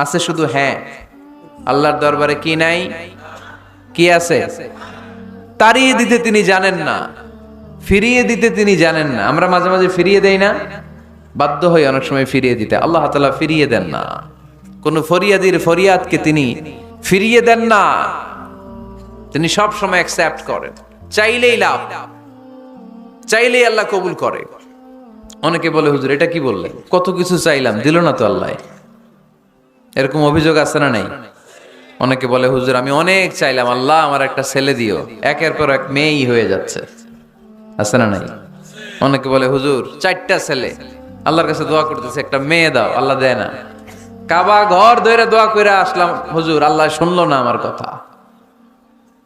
আছে শুধু হ্যাঁ। আল্লাহর দরবারে কি নাই? কি আছে? তাড়িয়ে দিতে তিনি জানেন না, ফিরিয়ে দিতে তিনি জানেন না। আমরা মাঝে মাঝে ফিরিয়ে দেই না, বাধ্য হই অনেক সময় ফিরিয়ে দিতে। আল্লাহ তাআলা ফিরিয়ে দেন না। কোন ফরিয়াদির ফরিয়াদকে তিনি ফিরিয়ে দেন না, তিনি সব সময় অ্যাকসেপ্ট করেন। চাইলেই লাভ, চাইলেই আল্লাহ কবুল করে। অনেকে বলে হুজুর এটা কি বললেন, কত কিছু চাইলাম দিল না তো আল্লাহ। এরকম অভিযোগ আছে না নাই? অনেকে বলে হুজুর আমি অনেক চাইলাম, আল্লাহ আমার একটা ছেলে দিও, একের পর এক মেয়েই হয়ে যাচ্ছে। আছে না নাই? অনেকে বলে হুজুর 4টা ছেলে, আল্লাহর কাছে দোয়া করতেছে একটা মেয়ে দাও, আল্লাহ দেয় না। কাবা ঘর ধরে দোয়া করে আসলাম হুজুর, আল্লাহ শুনলো না আমার কথা।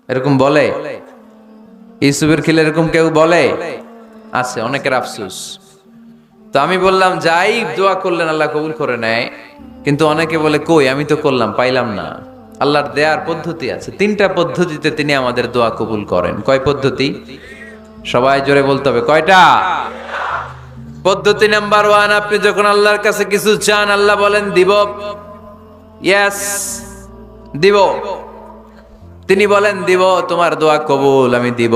এরকম বলে? ইউসুফের খিলে এরকম কেউ বলে? আছে, অনেকের আফসোস। তো আমি বললাম যাই দোয়া করলেন আল্লাহ কবুল করে নেয়, কিন্তু অনেকে বলে কই আমি তো করলাম পাইলাম না। আল্লাহর দেয়ার পদ্ধতি আছে, 3টা পদ্ধতিতে তিনি আমাদের দোয়া কবুল করেন। কয় পদ্ধতি? সবাই জোরে বলতে হবে, কয়টা? পদ্ধতি নাম্বার 1, আপনি যখন আল্লাহর কাছে কিছু চান আল্লাহ বলেন দিব, ইয়েস দিব। তিনি বলেন দিব, তোমার দোয়া কবুল, আমি দিব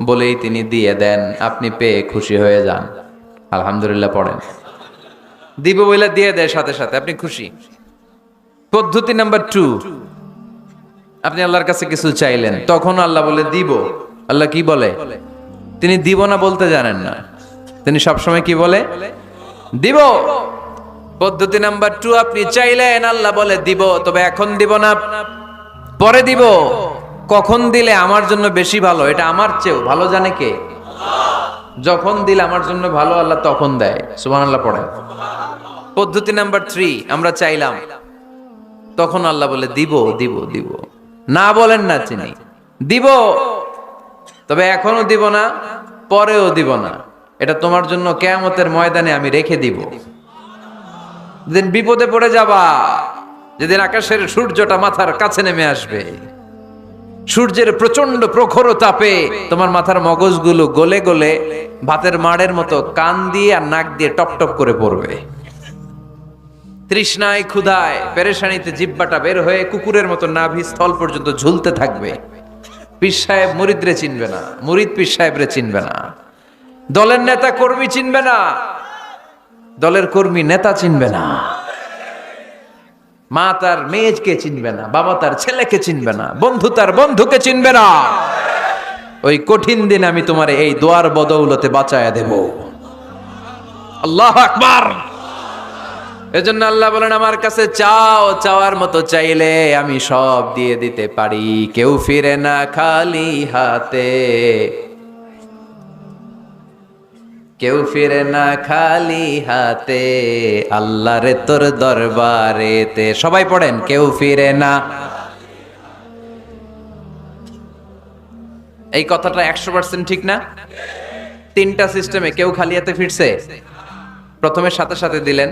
বলেই তিনি দিয়ে দেন। আপনি পেয়ে খুশি হয়ে যান, আলহামদুলিল্লাহ পড়েন। দিব বলে দিয়ে দেয় সাথে সাথে, আপনি খুশি। পদ্ধতি নাম্বার 2, আপনি আল্লাহর কাছে কিছু চাইলেন, তখন আল্লাহ বলে দিব। আল্লাহ কি বলে? তিনি দিব না বলতে জানেন না, তিনি সবসময় কি বলে? দিব। পদ্ধতি নাম্বার 2, আপনি চাইলেন, আল্লাহ বলে দিব, তবে এখন দিব না, পরে দিব। কখন দিলে আমার জন্য বেশি ভালো, এটা আমার চেয়েও ভালো জানে কে? যখন দিলে আমার জন্য ভালো, আল্লাহ তখন দেয়। সুবহানাল্লাহ পড়েন। পদ্ধতি নাম্বার 3, আমরা চাইলাম, তখন আল্লাহ বলে দিব দিব দিব, না বলেন না চিনি, দিব, তবে এখনো দিব না, পরেও দিব না, এটা তোমার জন্য কিয়ামতের ময়দানে আমি রেখে দিব। যেদিন বিপদে পড়ে যাবা, যেদিন আকাশের সূর্যটা মাথার কাছে নেমে আসবে, সূর্যের প্রচন্ড প্রখর তাপে তোমার মাথার মগজগুলো গলে গলে ভাতের মাড়ের মতো কান দিয়ে আর নাক দিয়ে টপ টপ করে পড়বে। তৃষ্ণায় ক্ষুধায় পেরেশানিতে জিহ্বাটা বের হয়ে কুকুরের মতো নাভি স্থল পর্যন্ত ঝুলতে থাকবে। পীর সাহেব মুরিদরে চিনবে না, মুরিদ পীর সাহেবরে চিনবে না, দলের নেতা কর্মী চিনবে না, দলের কর্মী নেতা চিনবে না, মা তার মেয়েকে চিনবে না, বাবা তার ছেলেকে চিনবে না, বন্ধু তার বন্ধুকে চিনবে না। ওই কঠিন দিন আমি তোমার এই দোয়ার বদৌলতে বাঁচায়া দেব। আল্লাহু আকবার। এজন্য আল্লাহ বলেন, আমার কাছে চাও, চাওয়ার মতো চাইলে আমি সব দিয়ে দিতে পারি। কেউ ফিরে না খালি হাতে, কেউ ফিরে না খালি হাতে, আল্লাহরে তোর দরবারেতে। সবাই পড়েন, কেউ ফিরে না। এই কথাটা 100% ঠিক না? 3টা সিস্টেমে কেউ খালি হাতে ফিরছে? প্রথমে সাথে সাথে দিলেন,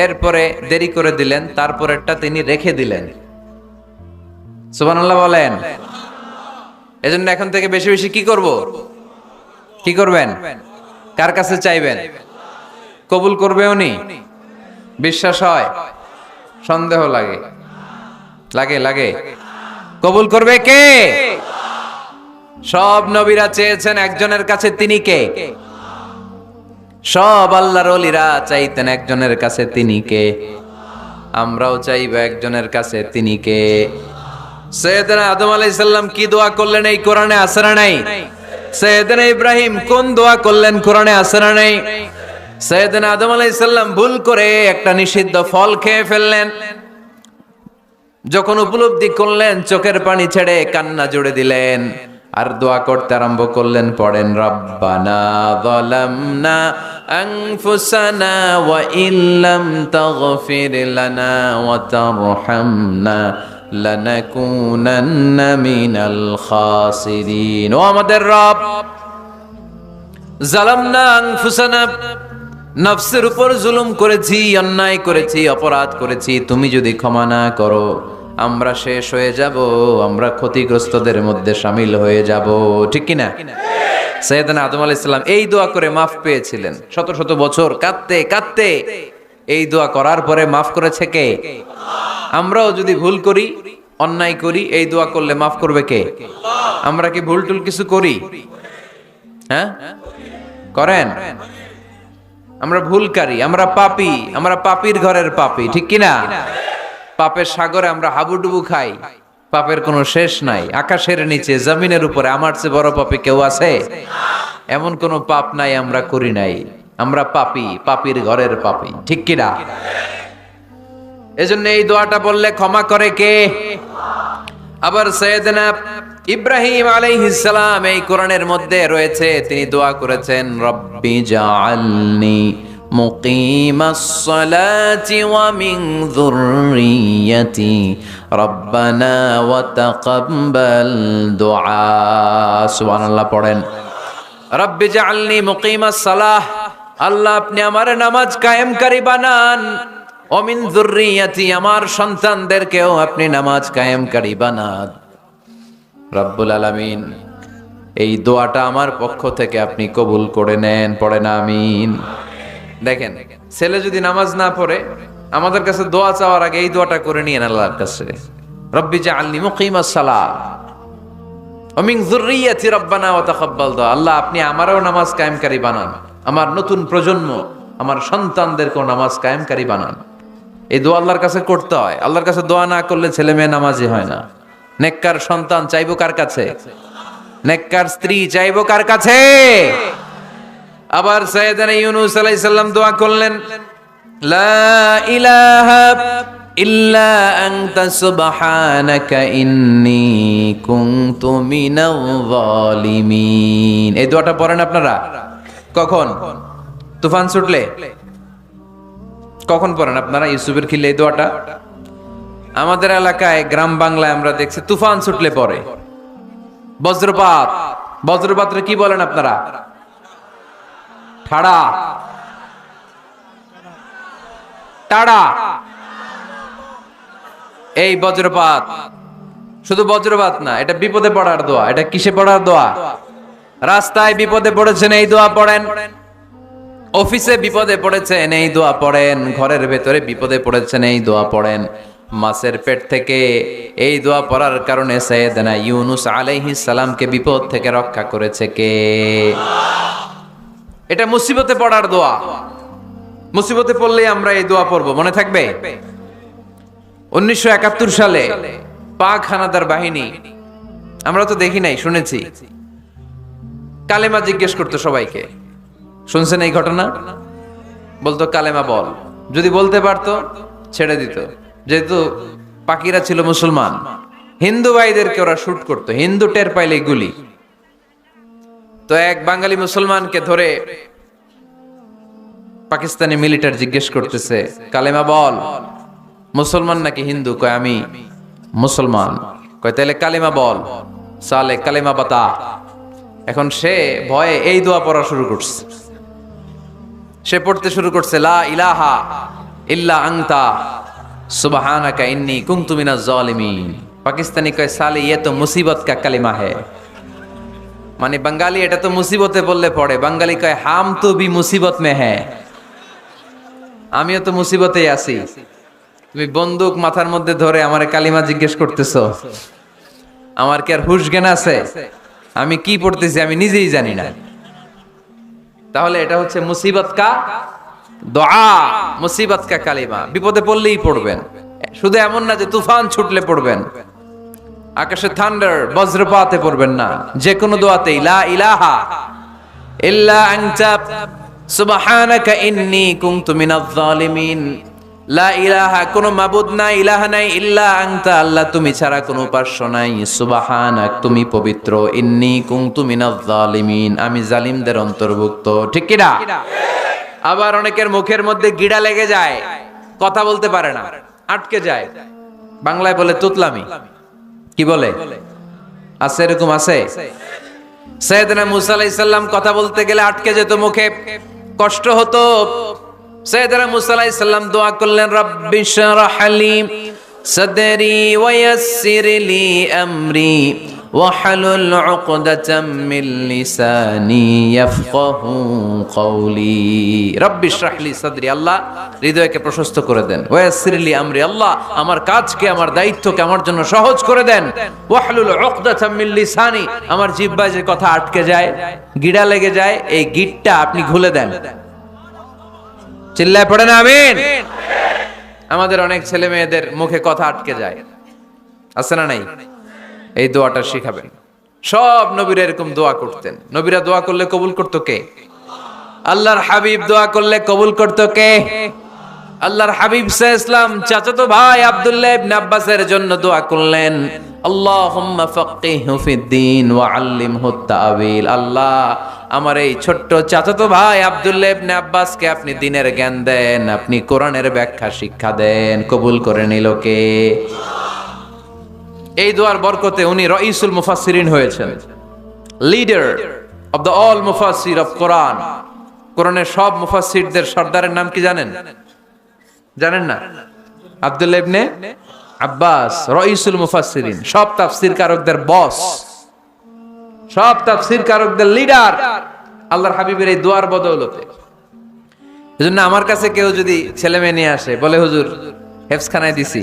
এরপরে দেরি করে দিলেন, তারপরেরটা তিনি রেখে দিলেন। সুবহানাল্লাহ বলেন। এজন্য এখন থেকে বেশি বেশি কি করব? কি করবেন? কার কাছে চাইবেন? কবুল করবে উনি? বিশ্বাস হয়? সন্দেহ লাগে? লাগে লাগে? কবুল করবে কে? সব নবীরা চেয়েছেন একজনের কাছে, তিনি কে? সব আল্লাহর ওলিরা চাইতেন একজনের কাছে, তিনি কে? আমরাও চাইব একজনের কাছে, তিনি কে? সাইয়েদনা আদম আলাইহিস সালাম কি দোয়া করলেন এই কোরআনে আছে না নাই? সাইয়েদনা ইব্রাহিম কোন দোয়া করলেন কোরআনে আছে না নাই? সাইয়েদনা আদম আলাইহিস সালাম ভুল করে একটা নিষিদ্ধ ফল খেয়ে ফেললেন, যখন উপলব্ধি করলেন চোখের পানি ছেড়ে কান্না জুড়ে দিলেন, আর দোয়া করতে আরম্ভ করলেন। পড়েন, রব্বানা যালামনা আনফুসানা ওয়া ইল্লাম তাগফির লানা ওয়া তারহামনা লানাকুনান্না মিনাল খাসিরিন। ও আমাদের রব, যালামনা আনফুসানা, নফসের উপর জুলুম করেছি, অন্যায় করেছি, অপরাধ করেছি, তুমি যদি ক্ষমা না করো আমরা শেষ হয়ে যাব, আমরা ক্ষতিগ্রস্তদের মধ্যে শামিল হয়ে যাব। ঠিক কিনা? সাইয়েদনা আদম আলাইহিস সালাম এই দোয়া করে মাফ পেয়েছিলেন। শত শত বছর কাঁদতে কাঁদতে এই দোয়া করার পরে মাফ করেছে কে? আমরাও যদি ভুল করি, অন্যায় করি, এই দোয়া করলে মাফ করবে কে? আমরা কি ভুল টুল কিছু করি? হ্যাঁ, করেন? আমরা ভুলকারী, আমরা পাপী, আমরা পাপীর ঘরের পাপী। ঠিক কিনা? পাপের সাগরে আমরা হাবুডুবু খাই, পাপের কোনো শেষ নাই। আকাশের নিচে, জমিনের উপরে আমার চেয়ে বড় পাপী কেউ আছে? এমন কোনো পাপ নাই আমরা করি নাই। আমরা পাপী, পাপীর ঘরের পাপী। ঠিক কিনা? এজন্য এই দোয়াটা বললে ক্ষমা করে কে? আবার সাইয়েদনা ইব্রাহিম আলাইহিস সালাম এই কোরআনের মধ্যে রয়েছে, তিনি দোয়া করেছেন, রব্বি জাআলনি মুকিমাস সালাতি ওয়া মিন যুররিয়্যাতি রব্বানা ওয়া তাকাব্বাল দুআ। সুবহানাল্লাহ পড়েন, রব্বি জাআলনি মুকিমাস সালাহ, আল্লাহ আপনি আমার নামাজ কায়েমকারী বানান, ওয়া মিন যুররিয়্যাতি, আমার সন্তানদেরকেও আপনি নামাজ কায়েমকারী বানান। রব্বুল আলামিন, এই দোয়াটা আমার পক্ষ থেকে আপনি কবুল করে নেন। পড়েন আমিন। দেখেন, ছেলে যদি নামাজ না পড়ে আমাদের কাছে দোয়া চাওয়ার আগে এই দোয়াটা করে নিয়েন আল্লাহর কাছে, রব্বি জাআলনি মুকিমাস সালাহ ওয়া মিন যুররিয়্যাতি রব্বানা ওয়া তাকাব্বাল দুআ। আল্লাহ আপনি আমারও নামাজ কায়েমকারী বানান, আমার নতুন প্রজন্ম, আমার সন্তানদেরকেও নামাজ কায়েমকারী বানান। এই দোয়া আল্লাহর কাছে করতে হয়। আল্লাহর কাছে দোয়া না করলে ছেলে মেয়ে নামাজি হয় না। নেককার সন্তান চাইবো কার কাছে? নেককার স্ত্রী চাইবো কার কাছে? আবার সাইয়েদনা ইউনূস আলাইহিস সালাম দোয়া করলেন, লা ইলাহা ইল্লা আনতা সুবহানাকা ইন্নী কুনতু মিনাল যালিমিন। এই দোয়াটা পড়েন আপনারা? কখন? তুফান ছুটলে? কখন পড়েন আপনারা ইউসুফের খিলে এই দোয়াটা? আমাদের এলাকায় গ্রাম বাংলায় আমরা দেখছি তুফান ছুটলে পড়ে। বজ্রপাত, বজ্রপাতরে কি বলেন আপনারা? ঠাড়া, টাড়া। এই বজ্রপাত শুধু বজ্রপাত না, এটা বিপদে পড়ার দোয়া। এটা কিসে পড়ার দোয়া? রাস্তায় বিপদে পড়েছেন এই দোয়া পড়েন, অফিসে বিপদে পড়েছেন এই দোয়া পড়েন, ঘরের ভেতরে বিপদে পড়েছেন এই দোয়া পড়েন। মাছের পেট থেকে এই দোয়া পড়ার কারণে সাইয়েদনা ইউনূস আলাইহিস সালামকে বিপদ থেকে রক্ষা করেছে কে? এটা মুসিবতে পড়ার দোয়া। মুসিবতে পড়লেই আমরা এই দোয়া পড়বো, মনে থাকবে? 1971 সালে পাক হানাদার বাহিনী, আমরা তো দেখি নাই, শুনেছি, কালেমা জিজ্ঞেস করতো সবাইকে। শুনছেন এই ঘটনা? বলতো কালেমা বল, যদি বলতে পারতো ছেড়ে দিত। যেহেতু পাকিরা ছিল মুসলমান, হিন্দু ভাইদেরকে ওরা শুট করতো, হিন্দু টের পাইলে গুলি। তো এক বাঙালি মুসলমানকে ধরে পাকিস্তানি মিলিটারি জিজ্ঞেস করতেছে, কালেমা বল। মুসলমান নাকি হিন্দু? কয় আমি মুসলমান। কয় তাহলে কালেমা বল। সালে কালেমা বাতা। এখন সে ভয়ে এই দোয়া পড়া শুরু করছে। সে পড়তে শুরু করছে, লা ইলাহা ইল্লা আনতা সুবহানাকা ইন্নী কুনতু মিনাজ জালিমিন। পাকিস্তানি কয় সালে ये तो मुसीबत का कलिमा है। মানে বাঙালি এটা তো মুসিবতে বললে পড়ে। বাঙালি কয় হাম তো ভি মুসিবত মে হ্যায়, আমিও তো মুসিবতেই আছি। তুমি বন্দুক মাথার মধ্যে ধরে আমারে কালিমা জিজ্ঞেস করতেছো, আমার কি আর হুশ জ্ঞান আছে? আমি কি পড়তেছি আমি নিজেই জানি না। তাহলে এটা হচ্ছে মুসিবত কা দোয়া, মুসিবত কা কালিমা। বিপদে পড়লেই পড়বেন, শুধু এমন না যে তুফান ছুটলে পড়বেন, আকাশে থান্ডার বজ্রপাতে পড়বেন না। যে কোনো দোয়াতেই লা ইলাহা ইল্লা আনতা সুবহানাকা ইন্নী কুনতু মিনাজ জালিমিন। লা ইলাহা, কোনো মাবুদ নাই, ইলাহা নাই, ইল্লা আনতা, আল্লাহ তুমি ছাড়া কোনো উপাস্য নাই, সুবহানাক, তুমি পবিত্র, ইন্নী কুনতু মিনাজ জালিমিন, আমি জালিমদের অন্তর্ভুক্ত। ঠিক কি না? আবার অনেকের মুখের মধ্যে গিড়া লেগে যায়, কথা বলতে পারে না, আটকে যায়। বাংলায় বলে তুতলামি। কি বলে? আছে, এরকম আছে। সাইয়েদনা মুসা আলাইহিস সালাম কথা বলতে গেলে আটকে যেত মুখে, কষ্ট হতো। সাইয়েদনা মুসা আলাইহিস সালাম দোয়া করলেন, রাব্বি শরহ লি সাদরি ওয়া ইয়াসসির লি আমরি ওয়াহলুল উকদাতাম মিন লিসানি ইয়াফকাহু কওলি। রাব্বি শরহ লি সাদরি, আল্লাহ হৃদয়কে প্রশস্ত করে দেন। ওয়া ইয়াসসির লি আমরি, আল্লাহ আমার কাজকে, আমার দায়িত্বকে আমার জন্য সহজ করে দেন। ওয়াহলুল উকদাতাম মিন লিসানি, আমার জিহ্বায় যে কথা আটকে যায়, গিড়া লেগে যায়, এই গিটটা আপনি খুলে দেন। চিল্লায় পড়েন আমিন। আমাদের অনেক ছেলে মেয়েদের মুখে কথা আটকে যায়, আছে না নাই? এই দোয়াটা শিখাবেন। সব নবীরা এরকম দোয়া করতেন। নবীরা দোয়া করলে কবুল করতো কে? আল্লাহর হাবিব দোয়া করলে কবুল করতো কে? আল্লাহর হাবিব সাল্লাল্লাহু আলাইহি ওয়াসাল্লাম চাচাতো ভাই আব্দুল্লাহ ইবনে আব্বাসের জন্য দোয়া করলেন, আল্লাহুম্মা ফাক্কিহহু ফিদ্দীন ওয়া আল্লিমহু তা'ওয়িল। আল্লাহ আমার এই ছোট্ট চাচাতো ভাই আব্দুল্লাহ ইবনে আব্বাসকে আপনি দ্বীনের জ্ঞান দেন, আপনি কোরআনের ব্যাখ্যা শিক্ষা দেন। কবুল করে নিল কে? এই দোয়ার বরকতে উনি রাইসুল মুফাসসিরিন হয়েছেন, লিডার অফ দ্য অল মুফাসসির অফ কোরআন। কোরআনের সব মুফাসসিরদের সর্দারের নাম কি জানেন? জানেন না? আব্দুল্লাহ ইবনে আব্বাস রাইসুল মুফাসসিরিন, সব তাফসীর কারকদের বস, সব তাফসীর কারকদের লিডার আল্লাহর হাবিবের এই দোয়ার বদৌলতে। এজন্য আমার কাছে কেউ যদি ছেলে মেয়ে নিয়ে আসে, বলে হুজুর হেফজখানায় দিছি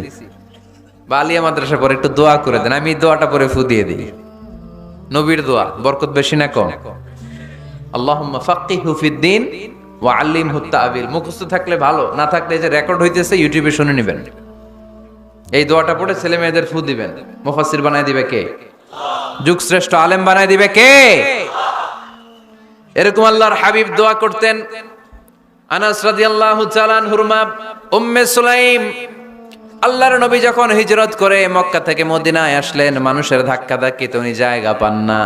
বা আলিয়া মাদ্রাসা পরে একটু দোয়া করে দেন, আমি দোয়াটা পরে ফু দিয়ে দিই। নবীর দোয়া, বরকত বেশি না কম? আল্লাহুম্মা ফাক্কিহহু ফিদ্দীন ওয়া আল্লিমহু তা'বিল। মুখস্থ থাকলে ভালো, না থাকলে যে রেকর্ড হইতেছে ইউটিউবে শুনে নেবেন। এই দোয়াটা পড়ে ছেলে মেয়েদের ফু দিবেন। মুফাসসির বানায় দিবে কে? যুগ শ্রেষ্ঠ আলেম বানায় দিবে কে? এরকম আল্লাহর হাবিব দোয়া করতেন। আনাস রাদিয়াল্লাহু তাআলা আনহুর মা উম্মে সুলাইম, আল্লাহর নবী যখন হিজরত করে মক্কা থেকে মদিনায় আসলেন, মানুষের ধাক্কাধাক্কিতে উনি জায়গা পান না।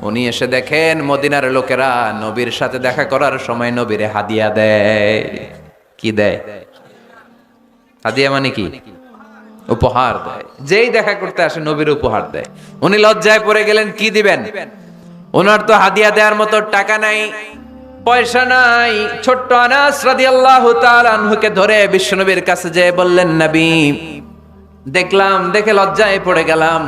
উনি এসে দেখেন মদিনার লোকেরা নবীর সাথে দেখা করার সময় নবীরে হাদিয়া দেয়। কি দেয়? হাদিয়া মানে কি? উপহার দেয়। যেই দেখা করতে আসে নবীর উপহার দেয়। উনি লজ্জায় পড়ে গেলেন, কি দিবেন? ওনার তো হাদিয়া দেওয়ার মতো টাকা নাই, পয়সা নাই। ছোট্ট আনাস রাদিয়াল্লাহু তাআলা আনহুকে ধরে বিশ্বনবীর কাছে যেয়ে বললেন, নবী, দেখলাম, দেখে লজ্জায় পড়ে গেলাম,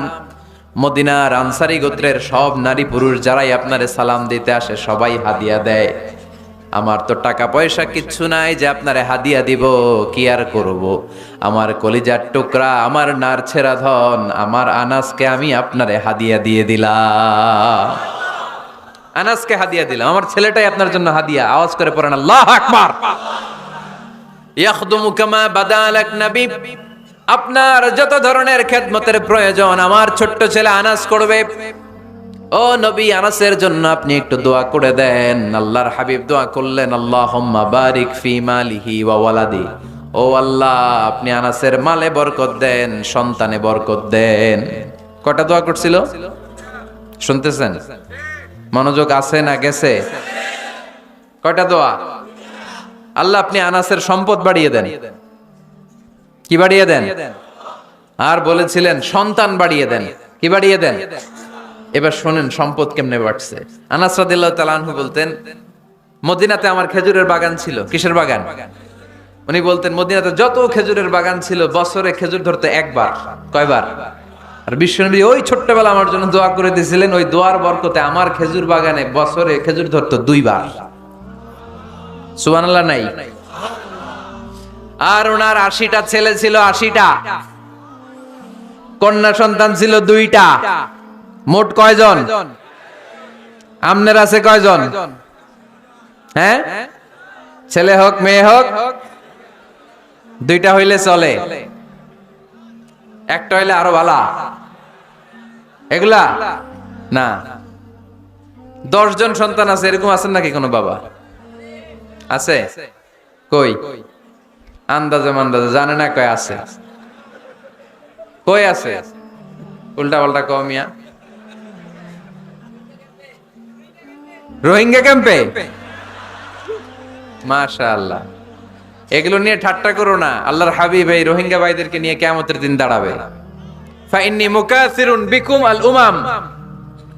মদিনার আনসারী গোত্রের সব নারী পুরুষ যারাই আপনারে সালাম দিতে আসে সবাই হাদিয়া দেয়। আমার তো টাকা পয়সা কিচ্ছু নাই যে আপনারে হাদিয়া দিব, কি আর করব। আমার কলিজার টুকরা, আমার নারছেরা ধন, আমার আনাসকে আমি আপনারে হাদিয়া দিয়ে দিলাম। আনাসকে হাদিয়া দিলাম, আমার ছেলেটাই আপনার জন্য হাদিয়া। আওয়াজ করে পড়েন আল্লাহু আকবার। ইয়াখদুমু কামা বাদালাক নবী, আপনার যত ধরনের খেদমতের প্রয়োজন আমার ছোট্ট ছেলে আনাস করবে। ও নবী, আনাসের জন্য আপনি একটু দোয়া করে দেন। আল্লাহর হাবিব দোয়া করলেন, আল্লাহুম্মা বারিক ফি মালিহি ওয়া ওয়ালাদি। ও আল্লাহ, আপনি আনাসের মালে বরকত দেন, সন্তানে বরকত দেন। কয়টা দোয়া করছিল শুনতেছেন? মনোযোগ আছে না গেছে? কয়টা দোয়া? আল্লাহ আপনি আনাসের সম্পদ বাড়িয়ে দেন। কি বাড়িয়ে দেন? আর বলেছিলেন সন্তান বাড়িয়ে দেন। কি বাড়িয়ে দেন? এবার শোনেন সম্পদ কেমনে বাড়ছে। আনাস রাদিয়াল্লাহু তাআলা আনহু বলতেন, মদিনাতে আমার খেজুরের বাগান ছিল। কিসের বাগান? উনি বলতেন মদিনাতে যত খেজুরের বাগান ছিল বছরে খেজুর ধরতে একবার। কয়বার? আর বিশ্বনবী ওই ছোট্টবেলা আমার জন্য দোয়া করে দিয়েছিলেন, ওই দোয়ার বরকতে আমার খেজুর বাগানে বছরে খেজুর ধরতো 2 বার। সুবহানাল্লাহ নাই? আর ওনার 80টা ছেলে ছিল, 80টা। কন্যা সন্তান ছিল 2টা। মোট কয়জন? আমনের আছে কয়জন? হ্যাঁ, ছেলে হোক মেয়ে হোক 2টা হইলে চলে, একটা হইলে আরো ভালো। এগুলা না, 10 জন সন্তান আছে, এরকম আছেন নাকি কোনো বাবা? আছে? কই? আন্দাজে মান্দাজে জানে না কয় আছে। কই আছে? উল্টা পাল্টা কমিয়া রোহিঙ্গা ক্যাম্পে। মাশাআল্লাহ। এগুলো নিয়ে ঠাট্টা করো না। আল্লাহর হাবিব এই রোহিঙ্গা ভাইদেরকে নিয়ে কিয়ামতের দিন দাঁড়াবে। ফাইন্নী মুকাসিরুন বিকুম আল উমাম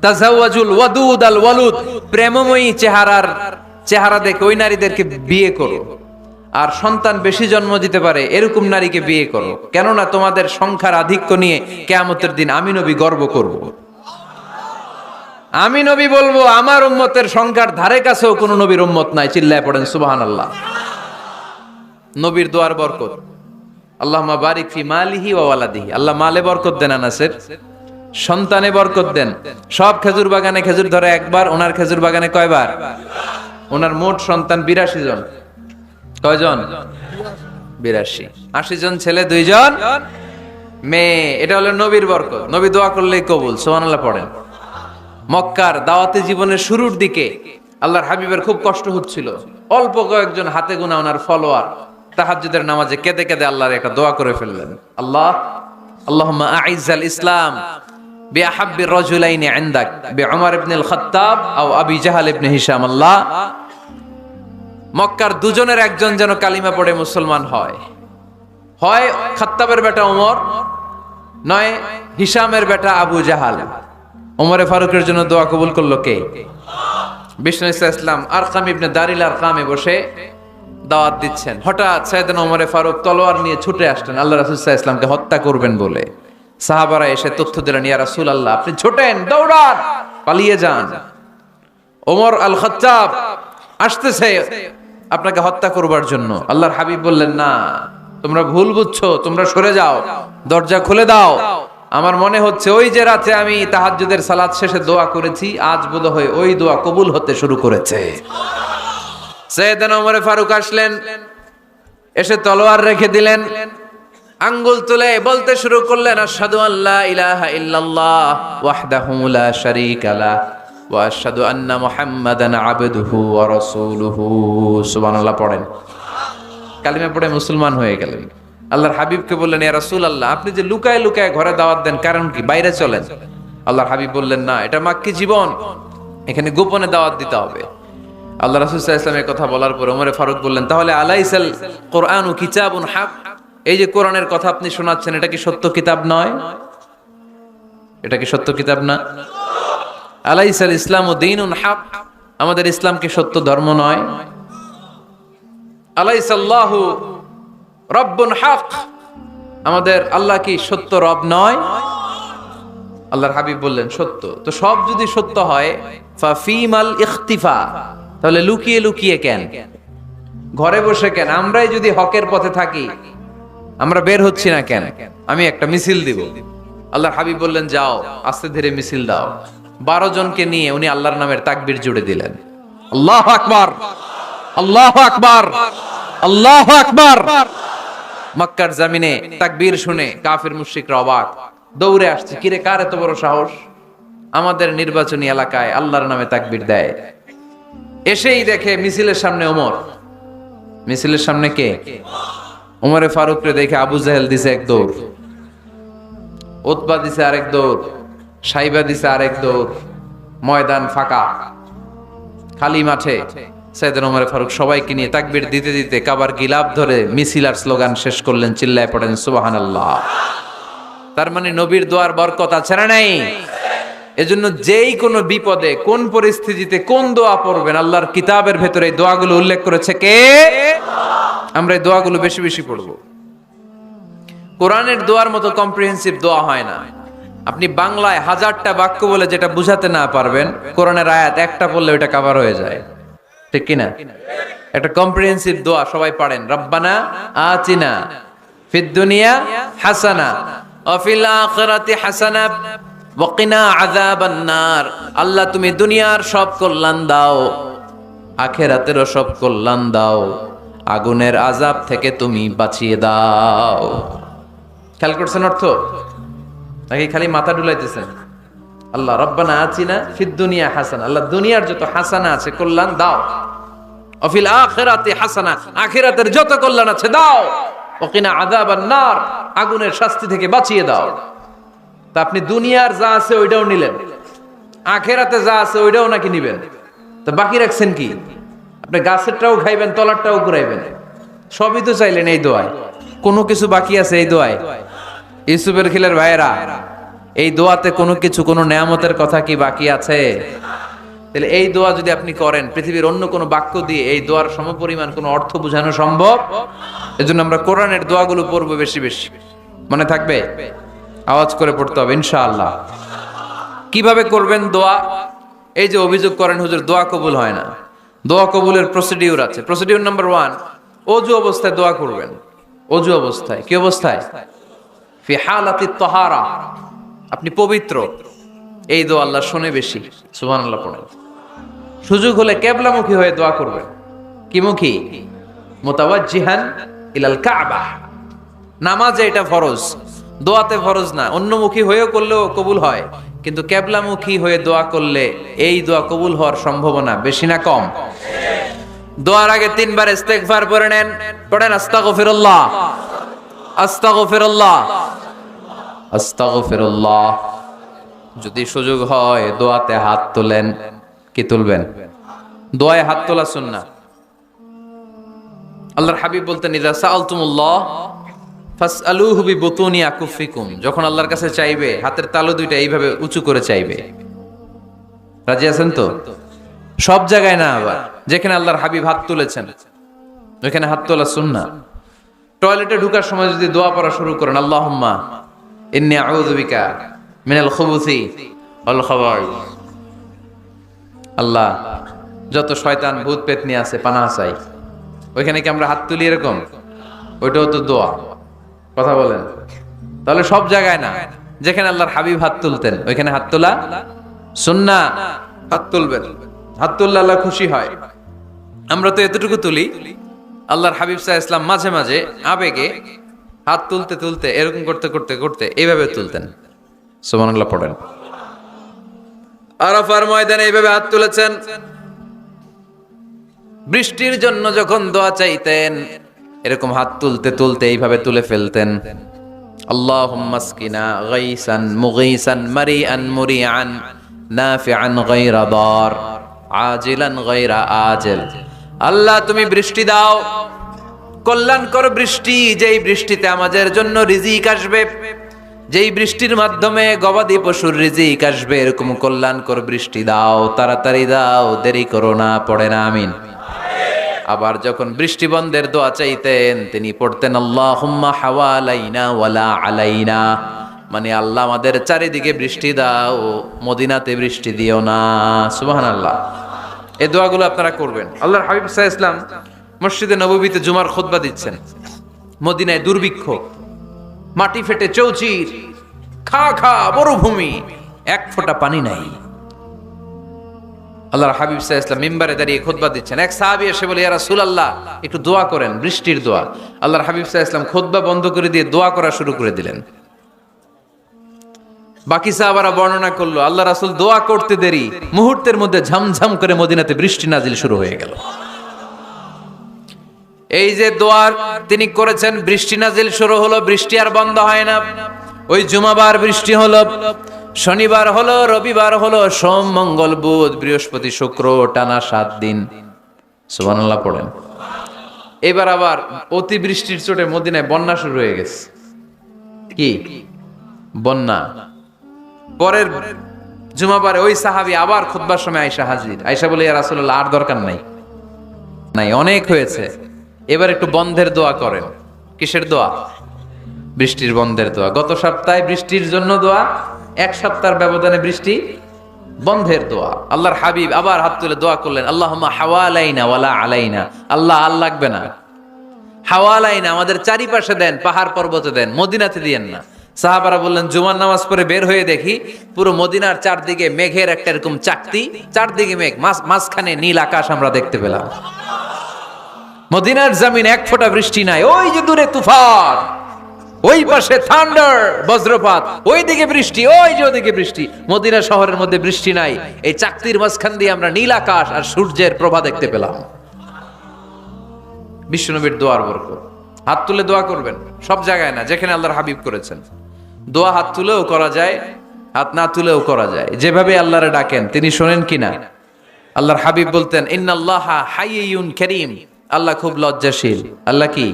তাজাওয়াজুল ওয়াদুদ আল ওয়ালুদ। প্রেমময়ী চেহারা দেখে ওই নারীদেরকে বিয়ে করো, আর সন্তান বেশি জন্ম দিতে পারে এরকম নারীকে বিয়ে করো। কেননা তোমাদের সংখ্যার আধিক্য নিয়ে কিয়ামতের দিন আমি নবী গর্ব করব। আমি নবী বলবো আমার উম্মতের সংখ্যার ধারে কাছেও কোন নবীর উম্মত নাই। চিল্লায় পড়েন সুবহানাল্লাহ। নবীর দোয়ার বরকত। আল্লাহুম্মা বারিক ফি মালিহি ওয়া ওয়ালাদিহি। আল্লাহ মালে বরকত দেন, আনাসের সন্তানে বরকত দেন। সব খেজুর বাগানে খেজুর ধরে একবার, ওনার খেজুর বাগানে কয়বার? ওনার মোট সন্তান 82 জন। কয়জন? 82। 80 জন ছেলে, 2 জন মেয়ে। এটা হলো নবীর বরকত। নবী দোয়া করলেই কবুল। সুবহানাল্লাহ পড়েন। মক্কার দাওয়াতি জীবনের শুরুর দিকে আল্লাহর হাবিবের খুব কষ্ট হচ্ছিল। অল্প কয়েকজন হাতে গোনা ওনার ফলোয়ার তাহাজ্জুদের নামাজে কেঁদে কেঁদে আল্লাহর একটা দোয়া করে ফেললেন। আল্লাহুম্মা আইজ্জাল ইসলাম বিআহাব্বির রাজুলাইনি ইনদাক বিউমর ইবনুল খাত্তাব আও আবি জাহল ইবনে হিশাম। আল্লাহ, মক্কার দুজনের একজন যেন কালিমা পড়ে মুসলমান হয়। হয় খাত্তাবের বেটা ওমর, নয় হিশামের বেটা আবু জাহাল। ওমরে ফারুকের জন্য দোয়া কবুল করলো কে? বিষ্ণু ইসলাম আরকাম ইবনে দারিল আরকামে বসে দাওয়াত দিচ্ছেন। হঠাৎ সাইয়েদনা ওমরে ফারুক তলোয়ার নিয়ে ছুটে আসলেন আল্লাহ রাসূল সাল্লাল্লাহু আলাইহি ওয়াসাল্লামকে হত্যা করবেন বলে। সাহাবারা এসে তথ্য দিলেন, ইয়া রাসূলুল্লাহ, আপনি ছোটেন, দৌড়ান, পালিয়ে যান। ওমর আল খাত্তাব আসতেছে আপনাকে হত্যা করবার জন্য। আল্লাহর হাবিব বললেন, না, তোমরা ভুল বুঝছো, তোমরা সরে যাও, দরজা খুলে দাও। আমার মনে হচ্ছে ওই যে রাতে আমি তাহাজ্জুদের সালাত শেষে দোয়া করেছি, আজ বোধহয় ওই দোয়া কবুল হতে শুরু করেছে। সাইয়েদনা ওমর ফারুক আসলেন, এসে তলোয়ার রেখে দিলেন, আঙ্গুল তুলে বলতে শুরু করলেন, আশহাদু আল্লা ইলাহা ইল্লাল্লাহ ওয়াহদাহু লা শারীকা লাহ ওয়া আশহাদু আন্না মুহাম্মাদান আবদুহু ওয়া রাসূলুহু। সুবহানাল্লাহ পড়েন। কালিমা পড়ে মুসলমান হয়ে গেলেন। আল্লাহর হাবিবকে বললেন, ইয়া রাসূলুল্লাহ, আপনি যে লুকায় লুকায় ঘরে দাওয়াত দেন, কারণ কি? বাইরে চলেন। আল্লাহর হাবিব বললেন, না, এটা মাক্কি জীবন, এখানে গোপনে দাওয়াত দিতে হবে। আল্লাহ রাসূল সাল্লাল্লাহু আলাইহি ওয়াসাল্লামের কথা বলার পর ওমর ফারুক বললেন, তাহলে আলাইসাল কোরআনু কিতাবুন হক, এই যে কোরআনের কথা আপনি শোনাচ্ছেন, এটা কি সত্য কিতাব নয়? এটা কি সত্য কিতাব না? আলাইসাল ইসলামু দীনুন হক, আমাদের ইসলাম কি সত্য ধর্ম নয়? আলাইসাল্লাহু রব্বুন হক, আমাদের আল্লাহ কি সত্য রব নয়? আল্লাহর হাবিব বললেন, সত্য। তো সব যদি সত্য হয়, ফাফিমাল ইখতিফা, তাহলে লুকিয়ে লুকিয়ে কেন? ঘরে বসে কেন? আমরাই যদি হকের পথে থাকি, আমরা বের হচ্ছি না কেন? আমি একটা মিছিল দিব। আল্লাহর হাবিব বললেন, যাও, আস্তে ধীরে মিছিল দাও। 12 জনকে নিয়ে উনি আল্লাহর নামের তাকবীর জুড়ে দিলেন। আল্লাহু আকবার, আল্লাহু আকবার, আল্লাহু আকবার। মক্কার জমিনে তাকবীর শুনে কাফির মুশরিকরা অবাক, দৌড়ে আসছে, কিরে, কার এত বড় সাহস আমাদের নির্বাচনী এলাকায় আল্লাহর নামে তাকবীর দেয়? এসেই দেখে মিছিলের সামনে ওমর। মিছিলের সামনে কে? ওমরে ফারুকরে দেখে আবু জাহেল দিছে এক দৌড়, উতবা দিছে আরেক দৌড়, সাইবা দিছে আরেক দৌড়। ময়দান ফাঁকা, খালি মাঠে সাইয়েদনা ওমর ফারুক সবাইকে নিয়ে তাকবীর দিতে দিতে কাবার গিলাফ ধরে মিছিল আর স্লোগান শেষ করলেন। চিল্লায় পড়েন সুবহানাল্লাহ। তার মানে নবীর দোয়ার বরকত আছে না নাই? এজন্য যেই কোনো বিপদে, কোন পরিস্থিতিতে কোন দোয়া পড়বেন, আল্লাহর কিতাবের ভেতরে এই দোয়াগুলো উল্লেখ করেছে কে? আমরা এই দোয়াগুলো বেশি বেশি পড়ব। কোরআনের দোয়ার মতো কম্প্রিহেন্সিভ দোয়া হয় না। আপনি বাংলায় 1000টা বাক্য বলে যেটা বুঝাতে না পারবেন, কোরআনের আয়াত একটা পড়লে ওটা কভার হয়ে যায়, ঠিক কিনা? একটা কম্প্রিহেন্সিভ দোয়া সবাই পড়েন, রব্বানা আতিনা ফিদ দুনিয়া হাসানা ওয়া ফিল আখিরাতি হাসানা ওয়া কিনা আযাবান নার। আল্লাহ, তুমি দুনিয়ার সব কল্যাণ দাও, আখিরাতেরও সব কল্যাণ দাও, আগুনের আযাব থেকে তুমি বাঁচিয়ে দাও। খেয়াল করছেন অর্থ নাকি খালি মাথা ডুলাইতেছেন? আল্লাহ রব্বানা আতিনা ফিদ দুনিয়া হাসানা, আল্লাহ দুনিয়ার যত হাসানা আছে কল্যাণ দাও, ওয়া ফিল আখিরাতি হাসানা, আখিরাতের যত কল্যাণ আছে দাও, ওয়া কিনা আযাবান নার, আগুনের শাস্তি থেকে বাঁচিয়ে দাও। তা আপনি দুনিয়ার যা আছে ওইটাও নিলেন, আখিরাতে যা আছে ওইটাও নাকি নিবেন, তো বাকি রাখছেন কি? আপনি গাছেরটাও খাইবেন, তলারটাও ঘুরাইবেন, সবই তো চাইলেন এই দোয়ায়। কোনো কিছু বাকি আছে এই দোয়ায়? ইউসুফের খিলের ভাইয়েরা, এই দোয়াতে কোনো কিছু, কোনো নেয়ামতের কথা কি বাকি আছে? তাহলে এই দোয়া যদি আপনি করেন, পৃথিবীর অন্য কোনো বাক্য দিয়ে এই দোয়ার সমপরিমাণ কোনো অর্থ বোঝানো সম্ভব? এজন্য আমরা কোরআনের দোয়াগুলো পড়বো বেশি বেশি। মনে থাকবে? আওয়াজ করে পড়তে হবে ইনশাআল্লাহ। কিভাবে করবেন দোয়া? এই যে অভিযোগ করেন হুজুর দোয়া কবুল হয় না, দোয়া কবুলের প্রসিডিউর আছে। প্রসিডিউর নাম্বার 1, ওযু অবস্থায় দোয়া করবেন। ওযু অবস্থায়, কি অবস্থায়? ফি হালাতি তাহারা, আপনি পবিত্র, এই দোয়া আল্লাহ শুনে বেশি। সুবহানাল্লাহ পড়েন। সুযোগ হলে কিবলামুখী হয়ে দোয়া করবেন। কি মুখী? মুতাওয়াজ্জিহান ইলাল কাবা। নামাজে এটা ফরজ, দোয়াতে ফরজ না। অন্যমুখী হয়েও করলেও কবুল হয়, কিন্তু কিবলামুখী হয়ে দোয়া করলে এই দোয়া কবুল হওয়ার সম্ভাবনা বেশি না কম? দোয়ার আগে 3 বার ইস্তেগফার পড়ে নেন। পড়েন আস্তাগফিরুল্লাহ, আস্তাগফিরুল্লাহ, আস্তাগফিরুল্লাহ। যদি সুযোগ হয় দোয়াতে হাত তোলেন। কি তুলবেন? দোয়ায় হাত তোলা সুন্নাহ। আল্লাহর হাবিব বলতেন, ইযা সাআলতুমুল্লাহ ফাসআলুহু বিবুতুনি আকুফিকুম, যখন আল্লাহর কাছে চাইবে হাতের তালু দুইটা এইভাবে উঁচু করে চাইবে। রাজি আছেন তো? সব জায়গায় না, আবার যেখানে আল্লাহর হাবিব হাত তুলেছেন ওইখানে হাত তোলা সুন্নাহ। টয়লেটে ঢোকার সময় যদি দোয়া পড়া শুরু করেন, আল্লাহুম্মা ইন্নী আউযু বিকা মিনাল খুবুসি ওয়াল খাবাইস, আল্লাহ যত শয়তান ভূত পেতনি আছে পানাহ চাই। ওইখানে কি আমরা হাত তুলি এরকম? ওইটাও তো দোয়া। কথা বলেন। তাহলে সব জায়গায় না, যেখানে আল্লাহর হাবিব হাত তুলতেন ওইখানে হাত তোলা সুন্নাহ। হাত তুলবেন, হাত তুললে আল্লাহ খুশি হয়। আমরা তো এতটুকু তুলি, আল্লাহর হাবিব সাল্লাল্লাহু আলাইহি ওয়াসাল্লাম মাঝে মাঝে আবেগে হাত তুলতে তুলতে এরকম করতে করতে করতে এইভাবে তুলতেন। সুবহানাল্লাহ পড়েন। আরাফার ময়দানে এইভাবে হাত তুলেছেন। বৃষ্টির জন্য যখন দোয়া চাইতেন এরকম হাত তুলতে তুলতে এইভাবে তুলে ফেলতেন। আল্লাহুম্মা আসকিনা গাইসান মুগীসান মারিআন মুরিআন নাফিআন গায়রা দার আজিলান গায়রা আজিল। আল্লাহ তুমি বৃষ্টি দাও, কল্যাণকর বৃষ্টি, যেই বৃষ্টিতে আমাদের জন্য রিজিক আসবে, যেই বৃষ্টির মাধ্যমে গবাদি পশুর রিজিক আসবে, এরকম কল্যাণকর বৃষ্টি দাও, তাড়াতাড়ি দাও, দেরি করো না। পড়ে না আমিন। আবার যখন বৃষ্টি বন্ধের দোয়া চাইতেন তিনি পড়তেন আল্লাহুম্মা হাওয়ালাইনা ওয়ালা আলাইনা, মানে আল্লাহ আমাদের চারিদিকে বৃষ্টি দাও, মদিনাতে বৃষ্টি দিও না। সুবহানাল্লাহ। এই দোয়াগুলো আপনারা করবেন। আল্লাহর হাবিব সাল্লাল্লাহু আলাইহি ওয়াসাল্লাম মসজিদে নববীতে জুমার খুতবা দিচ্ছেন। মদিনায় দুর্ভিক্ষ, মাটি ফেটে চৌচির, খা খা মরুভূমি, এক ফোঁটা পানি নাই। আল্লাহর হাবিব সাল্লাল্লাহু আলাইহি ওয়াসাল্লাম মিম্বারে দাঁড়িয়ে খুতবা দিচ্ছেন। এক সাহাবী এসে বলে, ইয়া রাসূলুল্লাহ একটু দোয়া করেন, বৃষ্টির দোয়া। আল্লাহর হাবিব সাল্লাল্লাহু আলাইহি ওয়াসাল্লাম খুতবা বন্ধ করে দিয়ে দোয়া করা শুরু করে দিলেন। বাকি সাহাবারা বর্ণনা করলো আল্লাহ রাসূল দোয়া করতে দেরি, মুহূর্তের মধ্যে ঝমঝম করে মদিনাতে বৃষ্টি নাজিল শুরু হয়ে গেল। এই যে দোয়ার তিনি করেছেন, বৃষ্টি নাজিল শুরু হলো, বৃষ্টি আর বন্ধ হয় না। ওই জুমাবার বৃষ্টি হলো, শনিবার হলো, রবিবার হলো, সোম মঙ্গল বুধ বৃহস্পতি শুক্র, টানা 7 দিন। সুবহানাল্লাহ পড়েন। এবার আবার অতি বৃষ্টির চোটে মদিনায় বন্যা শুরু হয়ে গেছে। কি বন্যা? পরের জুমাবারে ওই সাহাবী আবার খুতবার সময় আয়েশা হাজির। আয়েশা বলে, ইয়া রাসূলুল্লাহ আর দরকার নাই, অনেক হয়েছে, এবার একটু বন্ধের দোয়া করেন। কিসের দোয়া? বৃষ্টির বন্ধের দোয়া। গত সপ্তাহে বৃষ্টির জন্য দোয়া, এক সপ্তাহের ব্যবধানে বৃষ্টি বন্ধের দোয়া। আল্লাহর হাবিব আবার হাত তুলে দোয়া করলেন, আল্লাহুম্মা হাওয়ালাইনা ওয়ালা আলাইনা। আল্লাহ আর লাগবে না, হাওয়ালাইনা আমাদের চারিপাশে দেন, পাহাড় পর্বতে দেন, মদিনাতে দিয়েন না। সাহাবারা বললেন, জুমার নামাজ পড়ে বের হয়ে দেখি পুরো মদিনার চারদিকে মেঘের একটা এরকম চাকতি, চারদিকে মেঘ, মাঝখানে নীল আকাশ আমরা দেখতে পেলাম। মদিনার জমিন এক ফোঁটা বৃষ্টি নাই। ওই যে দূরে তুফান, ওই পাশে থান্ডার বজ্রপাত, ওই দিকে বৃষ্টি, ওই যে ওদিকে বৃষ্টি। মদিনা শহরের মধ্যে বৃষ্টি নাই, এই চাকতির মাঝখান দিয়ে আমরা নীল আকাশ আর সূর্যের প্রভা দেখতে পেলাম। বিশ্বনবীর দোয়ার বরকত। হাত তুলে দোয়া করবেন, সব জায়গায় না, যেখানে আল্লাহর হাবিব করেছেন। দোয়া হাত তুলেও করা যায়, হাত না তুলেও করা যায়। যেভাবে আল্লাহরে ডাকেন তিনি শোনেন কিনা। আল্লাহর হাবিব বলতেন, ইন্নাল্লাহা হাইয়ুন কারীম, আল্লাহ খুব লজ্জাশীল। আল্লাহ কি?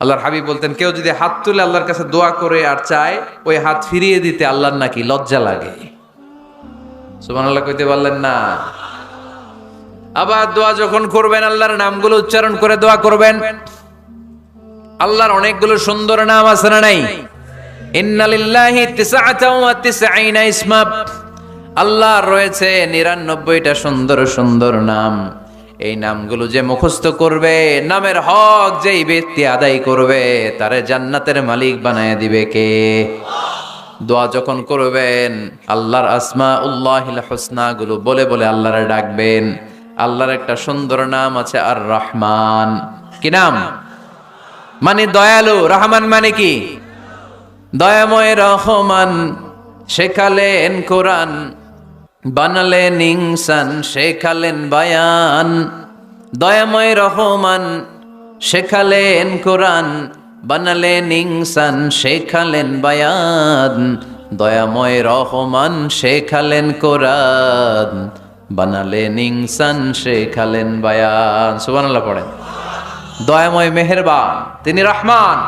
আল্লাহর হাবিব বলতেন, কেউ যদি হাত তুলে আল্লাহর কাছে দোয়া করে আর চায়, ওই হাত ফিরিয়ে দিতে আল্লাহর নাকি লজ্জা লাগে। সুবহানাল্লাহ কইতে পারলেন না? আবার দোয়া যখন করবেন আল্লাহর নামগুলো উচ্চারণ করে দোয়া করবেন। আল্লাহর অনেকগুলো সুন্দর নাম আছে না নাই? ইন্নালিল্লাহি 99 ইসমা, আল্লাহর রয়েছে 99টা সুন্দর সুন্দর নাম। এই নামগুলো যে মুখস্থ করবে, নামের হক যেই ব্যক্তি আদায় করবে, তারে জান্নাতের মালিক বানায় দিবে কে? দোয়া যখন করবেন আল্লাহর আসমাউল্লাহিল হুসনা গুলো বলে বলে আল্লাহরে ডাকবেন। আল্লাহর একটা সুন্দর নাম আছে আর রহমান। কি নাম? মানে দয়ালু। রহমান মানে কি? দয়াময়। রহমান শেখালেন কোরআন, বানালেন ইনসান, শেখালেন বায়ান। দয়াময় রহমান শেখালেন কোরআন, বানালেন ইনসান, শেখালেন বায়ান। দয়াময় রহমান শেখালেন কোরআন, বানালেন ইনসান, শেখালেন বায়ান। সুবহানাল্লাহ পড়েন। দয়াময় মেহেরবান, তিনি রহমান।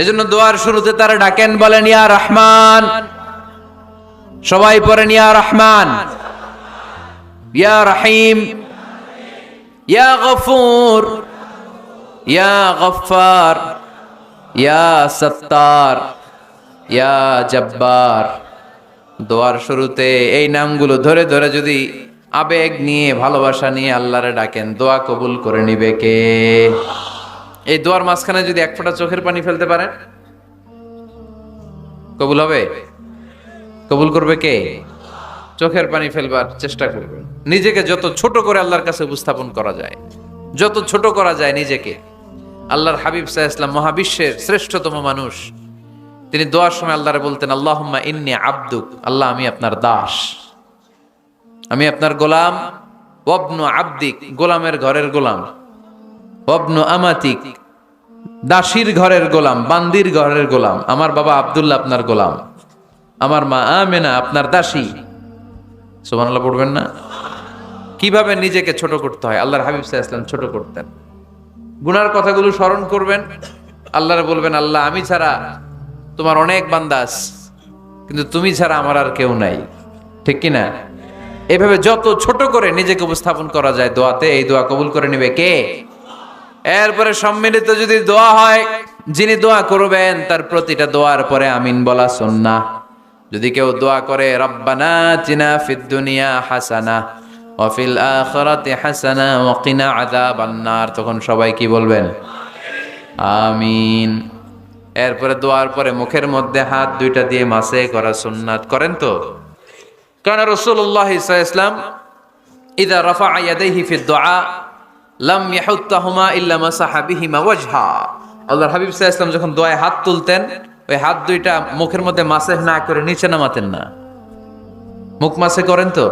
এজন্য দোয়ার শুরুতে তারা ডাকেন, বলেন ইয়া রহমান। সবাই পড়েন ইয়া রহমান, ইয়া রহিম, ইয়া গফুর, ইয়া গফফার, ইয়া সত্তার, ইয়া জব্বার। দোয়ার শুরুতে এই নামগুলো ধরে ধরে যদি আবেগ নিয়ে ভালোবাসা নিয়ে আল্লাহরে ডাকেন, দোয়া কবুল করে নিবে কে? এই দোয়ার মাঝখানে যদি এক ফোঁটা চোখের পানি ফেলতে পারেন, কবুল হবে? কবুল করবে কে? চোখের পানি ফেলবার চেষ্টা করবেন। নিজেকে যত ছোট করে আল্লাহর কাছে উপস্থাপন করা যায়, যত ছোট করা যায় নিজেকে। আল্লাহর হাবিব সাল্লাল্লাহু আলাইহি ওয়াসাল্লাম মহাবিশ্বের শ্রেষ্ঠতম মানুষ, তিনি দোয়ার সময় আল্লাহরে বলতেন, আল্লাহুম্মা ইন্নী আবদুক, আল্লাহ আমি আপনার দাস, আমি আপনার গোলাম। ওয়াবনু আবদিক, গোলামের ঘরের গোলাম। ওয়াবনু আমাতিক, দাসীর ঘরের গোলাম, বান্দির ঘরের গোলাম। আমার বাবা আব্দুল্লাহ আপনার গোলাম, আমার মা আমেনা আপনার দাসী। সুবহানাল্লাহ পড়বেন না? কিভাবে নিজেকে ছোট করতে হয় আল্লাহর হাবিব সাল্লাল্লাহু আলাইহি ওয়াসাল্লাম ছোট করতেন। গুনার কথাগুলো স্মরণ করবেন, আল্লাহরে বলবেন, আল্লাহ আমি ছাড়া তোমার অনেক বান্দা আছে, কিন্তু তুমি ছাড়া আমার আর কেউ নাই, ঠিক কি না? এভাবে যত ছোট করে নিজেকে উপস্থাপন করা যায় দোয়াতে, এই দোয়া কবুল করে নেবে কে? এরপরে সম্মিলিত যদি দোয়া হয়, যিনি দোয়া করবেন তার প্রতিটা দোয়ার পরে আমিন বলা সুন্নাহ। যদি কেউ দোয়া করে রব্বানা আতিনা ফিদ দুনিয়া হাসানাহ ওয়া ফিল আখিরাতি হাসানাহ ওয়া কিনা আযাবান নার, তখন সবাই কি বলবেন? আমিন। এরপরে দোয়ার পরে মুখের মধ্যে হাত দুইটা দিয়ে মাসে করা সুন্নাত। করেন তো? কারণ রাসূলুল্লাহ সাল্লাল্লাহু আলাইহি ওয়াসাল্লাম ইযা রাফা'a ইয়াদাইহি ফিদ দুআ লাম ইয়াহুত্তাহুমা ইল্লা মাসাহা বিহিমা ওয়াজহা। আল্লাহর হাবিব সাল্লাল্লাহু আলাইহি ওয়াসাল্লাম যখন দোয়ায় হাত তুলতেন, ওই হাত দুইটা মুখের মধ্যে মাসেহ না করে নিচে নামাতেন না। মুখ মাসে করেন তো?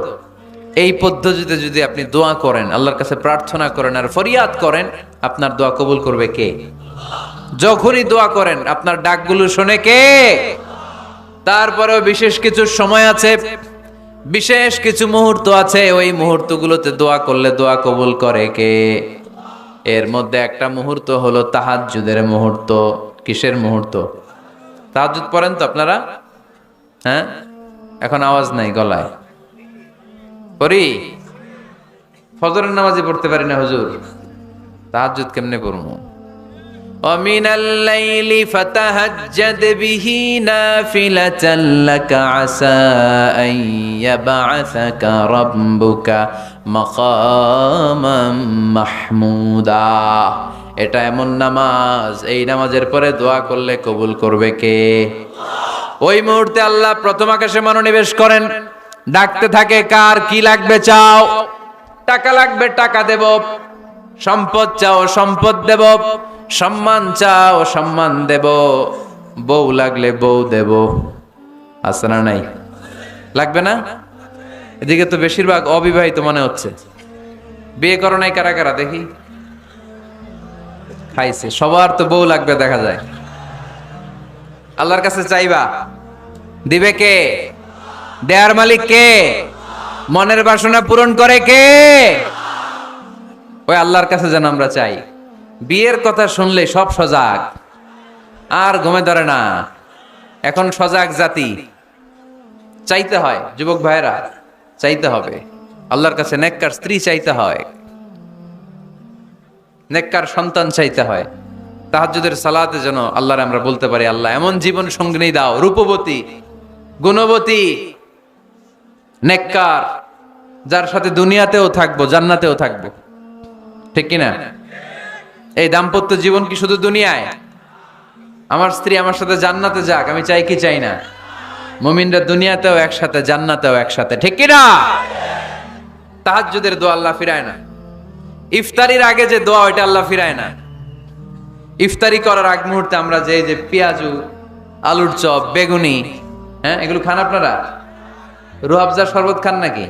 এই পদ্ধতিতে যদি আপনি দোয়া করেন, আল্লাহর কাছে প্রার্থনা করেন আর ফরিয়াদ করেন, আপনার দোয়া কবুল করবে কে? যখনই দোয়া করেন আপনার ডাকগুলো শোনে কে? তারপরেও বিশেষ কিছু সময় আছে, বিশেষ কিছু মুহূর্ত আছে, ওই মুহূর্তগুলোতে দোয়া করলে দোয়া কবুল করে কে? এর মধ্যে একটা মুহূর্ত হলো তাহাজ্জুদের মুহূর্ত। কিসের মুহূর্ত? তাহাজ্জুদ পড়েন তো আপনারা? হ্যাঁ, এখন আওয়াজ নাই গলায়। পড়ি? ফজরের নামাজে পড়তে পারি না হুজুর, তাহাজ্জুদ কেমনে পড়বো? ومن الليل فتهجد به نافلة لك عسى أن يبعثك ربك مقاما محمودا। এটা এমন নামাজ, এই নামাজের পরে দোয়া করলে কবুল করবে কে? ওই মুহূর্তে আল্লাহ প্রথম আকাশে মনোনিবেশ করেন, ডাকতে থাকে, কার কি লাগবে চাও? টাকা লাগবে টাকা দেব, সম্পদ চাও সম্পদ দেব, সম্মান চাও সম্মান দেব, বউ লাগলে বউ দেব। আছে না নাই? লাগবে না? এদিকে তো বেশিরভাগ অবিবাহিত মনে হচ্ছে। বিয়ে করো নাই কারা কারা দেখি? খাইছে। সবার তো বউ লাগবে দেখা যায়। আল্লাহর কাছে চাইবা, দিবে কে? দেয়ার মালিক কে? মনের বাসনা পূরণ করে কে? ওই আল্লাহর কাছে যেন আমরা চাই। বিয়ের কথা শুনলে সব সজাগ, আর ঘুমে ধরে না। এখন সজাগ জাতি, চাইতে হয়। যুবক ভাইরা চাইতে হবে আল্লাহর কাছে, নেককার স্ত্রী চাইতে হয়, নেককার সন্তান চাইতে হয়। তাহাজ্জুদের সালাতে যেন আল্লাহর আমরা বলতে পারি, আল্লাহ এমন জীবন সঙ্গিনী দাও, রূপবতী, গুণবতী, নেককার, যার সাথে দুনিয়াতেও থাকবো জান্নাতেও থাকবো, ঠিক কিনা? এই দাম্পত্য জীবন কি শুধু দুনিয়ায়? আমার স্ত্রী আমার সাথে জান্নাতে যাক, আমি চাই কি চাই না? মুমিনরা দুনিয়াতেও একসাথে জান্নাতেও একসাথে, ঠিক কিনা? তাহাজ্জুদের দোয়া আল্লাহ ফিরায় না। ইফতারির আগে যে দোয়া, ওইটা আল্লাহ ফিরায় না। ইফতারি করার আগ মুহূর্তে আমরা যে পেঁয়াজু, আলুর চপ, বেগুনি, হ্যাঁ এগুলো খান আপনারা? রুহাবজার শরবত খান নাকি?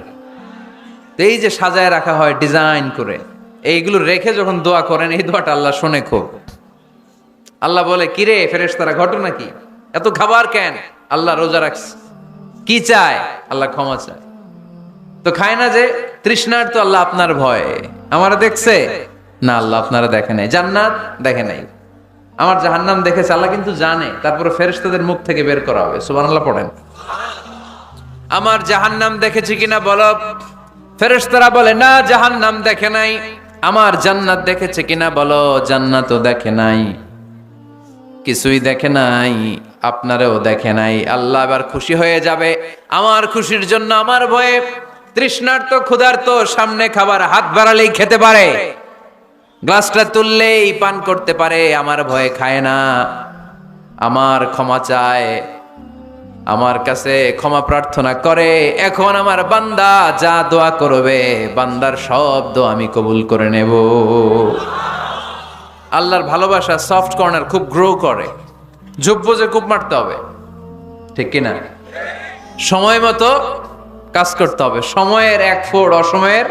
এই যে সাজায় রাখা হয় ডিজাইন করে, এইগুলো রেখে যখন দোয়া করেন, এই দোয়াটা আল্লাহ শোনে খুব। আল্লাহ বলে, কিরে ফেরেশতারা ঘটনা কি? এত খাবার কেন? আল্লাহ রোজা রাখছে। কি চায়? আল্লাহ ক্ষমা চায়। তো খায় না যে তৃষ্ণার, তো আল্লাহ আপনার ভয়। আমারা দেখছে না? আল্লাহ আপনারা দেখে নাই। জান্নাত দেখে নাই, আমার জাহান্নাম দেখেছে আল্লাহ কিন্তু জানে। তারপরে ফেরেশতাদের মুখ থেকে বের করা হবে। সুবহানাল্লাহ পড়েন। আমার জাহান্নাম দেখেছি কিনা বলো? ফেরেশতারা বলে না, জাহান্নাম দেখে নাই। আমার জান্নাত দেখেছে কিনা বলো? জান্নাতও দেখে নাই, কিছুই দেখে নাই, আপনারেও দেখে নাই। আল্লাহ এবার খুশি হয়ে যাবে। আমার খুশির জন্য আমার ভয়ে তৃষ্ণার্ত ক্ষুধার্ত সামনে খাবার হাত বাড়ালেই খেতে পারে, গ্লাসটা তুললেই পান করতে পারে, আমার ভয়ে খায় না, আমার ক্ষমা চায়। আমার কাছে ক্ষমা প্রার্থনা করে, এখন আমার বান্দা যা দোয়া করবে বান্দার সব দোয়া আমি কবুল করে নেব। আল্লাহর ভালোবাসা সফট কর্নার খুব গ্রো করে, যোগ্য যে খুব মারতে হবে, ঠিক কিনা? সময় মতো কাজ করতে হবে। সময়ের 1 ফোঁট, অসময়ের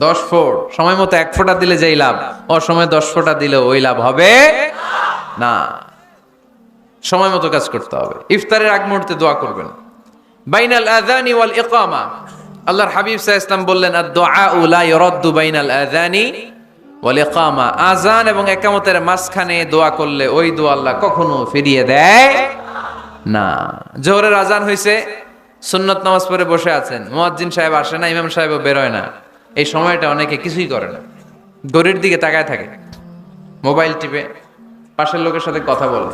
10 ফোঁট। সময় মতো 1 ফোঁটা দিলে যেই লাভ, অসময়ে 10 ফোঁটা দিলে ওই লাভ হবে না। সময় মতো কাজ করতে হবে। ইফতারের আগ মুহূর্তে দোয়া করবেন। বাইনাল আযানি ওয়াল ইকামা, আল্লাহর হাবিব সাল্লাল্লাহু আলাইহি ওয়াসাল্লাম বললেন, আদ-দুআউ লা ইউরাদ্দু বাইনাল আযানি ওয়াল ইকামা। আযান এবং ইকামতের মাঝখানে দোয়া করলে ওই দোয়া আল্লাহ কখনো ফিরিয়ে দেয় না। জোহরের আজান হইছে, সুন্নত নামাজ পড়ে বসে আছেন, মুয়াজ্জিন সাহেব আসে না, ইমাম সাহেবও বেরোয় না। এই সময়টা অনেকে কিছুই করে না, ঘড়ির দিকে তাকায় থাকে, মোবাইল টিপে, পাশের লোকের সাথে কথা বলে।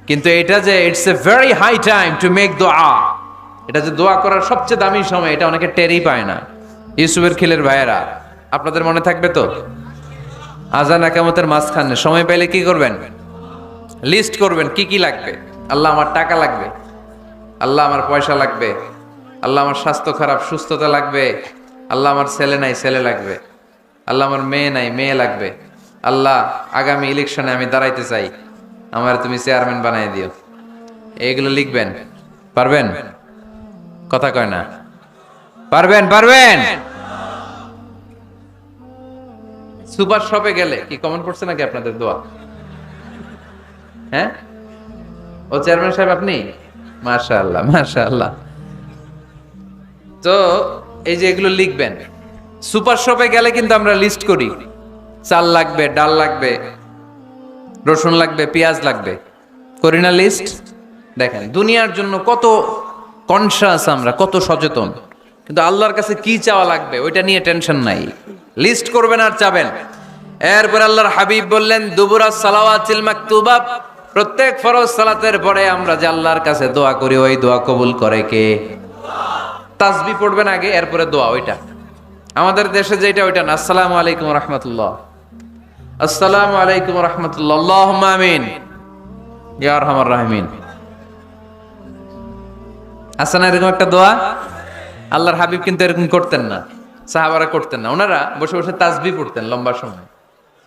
কিন্তু এটা যে it's a very high time to make দোয়া, এটা যে দোয়া করার সবচেয়ে দামি সময়, এটা অনেকে টেরই পায় না। ইউসুফের খিলের ভাইয়েরা, আপনাদের মনে থাকবে তো, আজান একামতের মাঝখানে সময় পাইলে কি করবেন? লিস্ট করবেন কি কি লাগবে। আল্লাহ আমার টাকা লাগবে, আল্লাহ আমার পয়সা লাগবে, আল্লাহ আমার স্বাস্থ্য খারাপ সুস্থতা লাগবে, আল্লাহ আমার ছেলে নাই ছেলে লাগবে, আল্লাহ আমার মেয়ে নাই মেয়ে লাগবে, আল্লাহ আগামী ইলেকশনে আমি দাঁড়াইতে চাই, আমার তুমি চেয়ারম্যান বানাই দিও। এইগুলো লিখবেন, পারবেন? কথা কয় না, পারবেন? পারবেন? সুপার শপে গেলে কি কমন পড়ছে নাকি আপনাদের দোয়া? হ্যাঁ, ও চেয়ারম্যান সাহেব আপনি? মাশাআল্লাহ মাশাআল্লাহ। তো এই যে এগুলো লিখবেন। সুপার শপে গেলে কিন্তু আমরা লিস্ট করি, চাল লাগবে, ডাল লাগবে, রসুন লাগবে, পেঁয়াজ লাগবে, করি না লিস্ট? দেখেন দুনিয়ার জন্য কত কনসাস আমরা, কত সচেতন, কিন্তু আল্লাহর কাছে কি চাওয়া লাগবে ওইটা নিয়ে টেনশন নাই। লিস্ট করবেন আর চাবেন। এরপর আল্লাহর হাবিব বললেন, দুবুরা সালাওয়াতিল মাকতুবা, প্রত্যেক ফরজ সালাতের পরে আমরা যে আল্লাহর কাছে দোয়া করি, ওই দোয়া কবুল করে কে? তাসবিহ পড়বেন আগে, এরপরে দোয়া। ওইটা আমাদের দেশে যেটা, ওইটা না। আসসালামু আলাইকুম রাহমাতুল্লাহ, আসসালামু আলাইকুম রাহমাতুল্লাহ, আল্লাহুম্মা আমিন ইয়া আরহামার রাহিমিন। আছে না এরকম একটা দোয়া? আল্লাহর হাবিব কিন্তু এরকম করতেন না, সাহাবারা করতেন না। ওনারা বসে বসে তাসবিহ পড়তেন লম্বা সময়।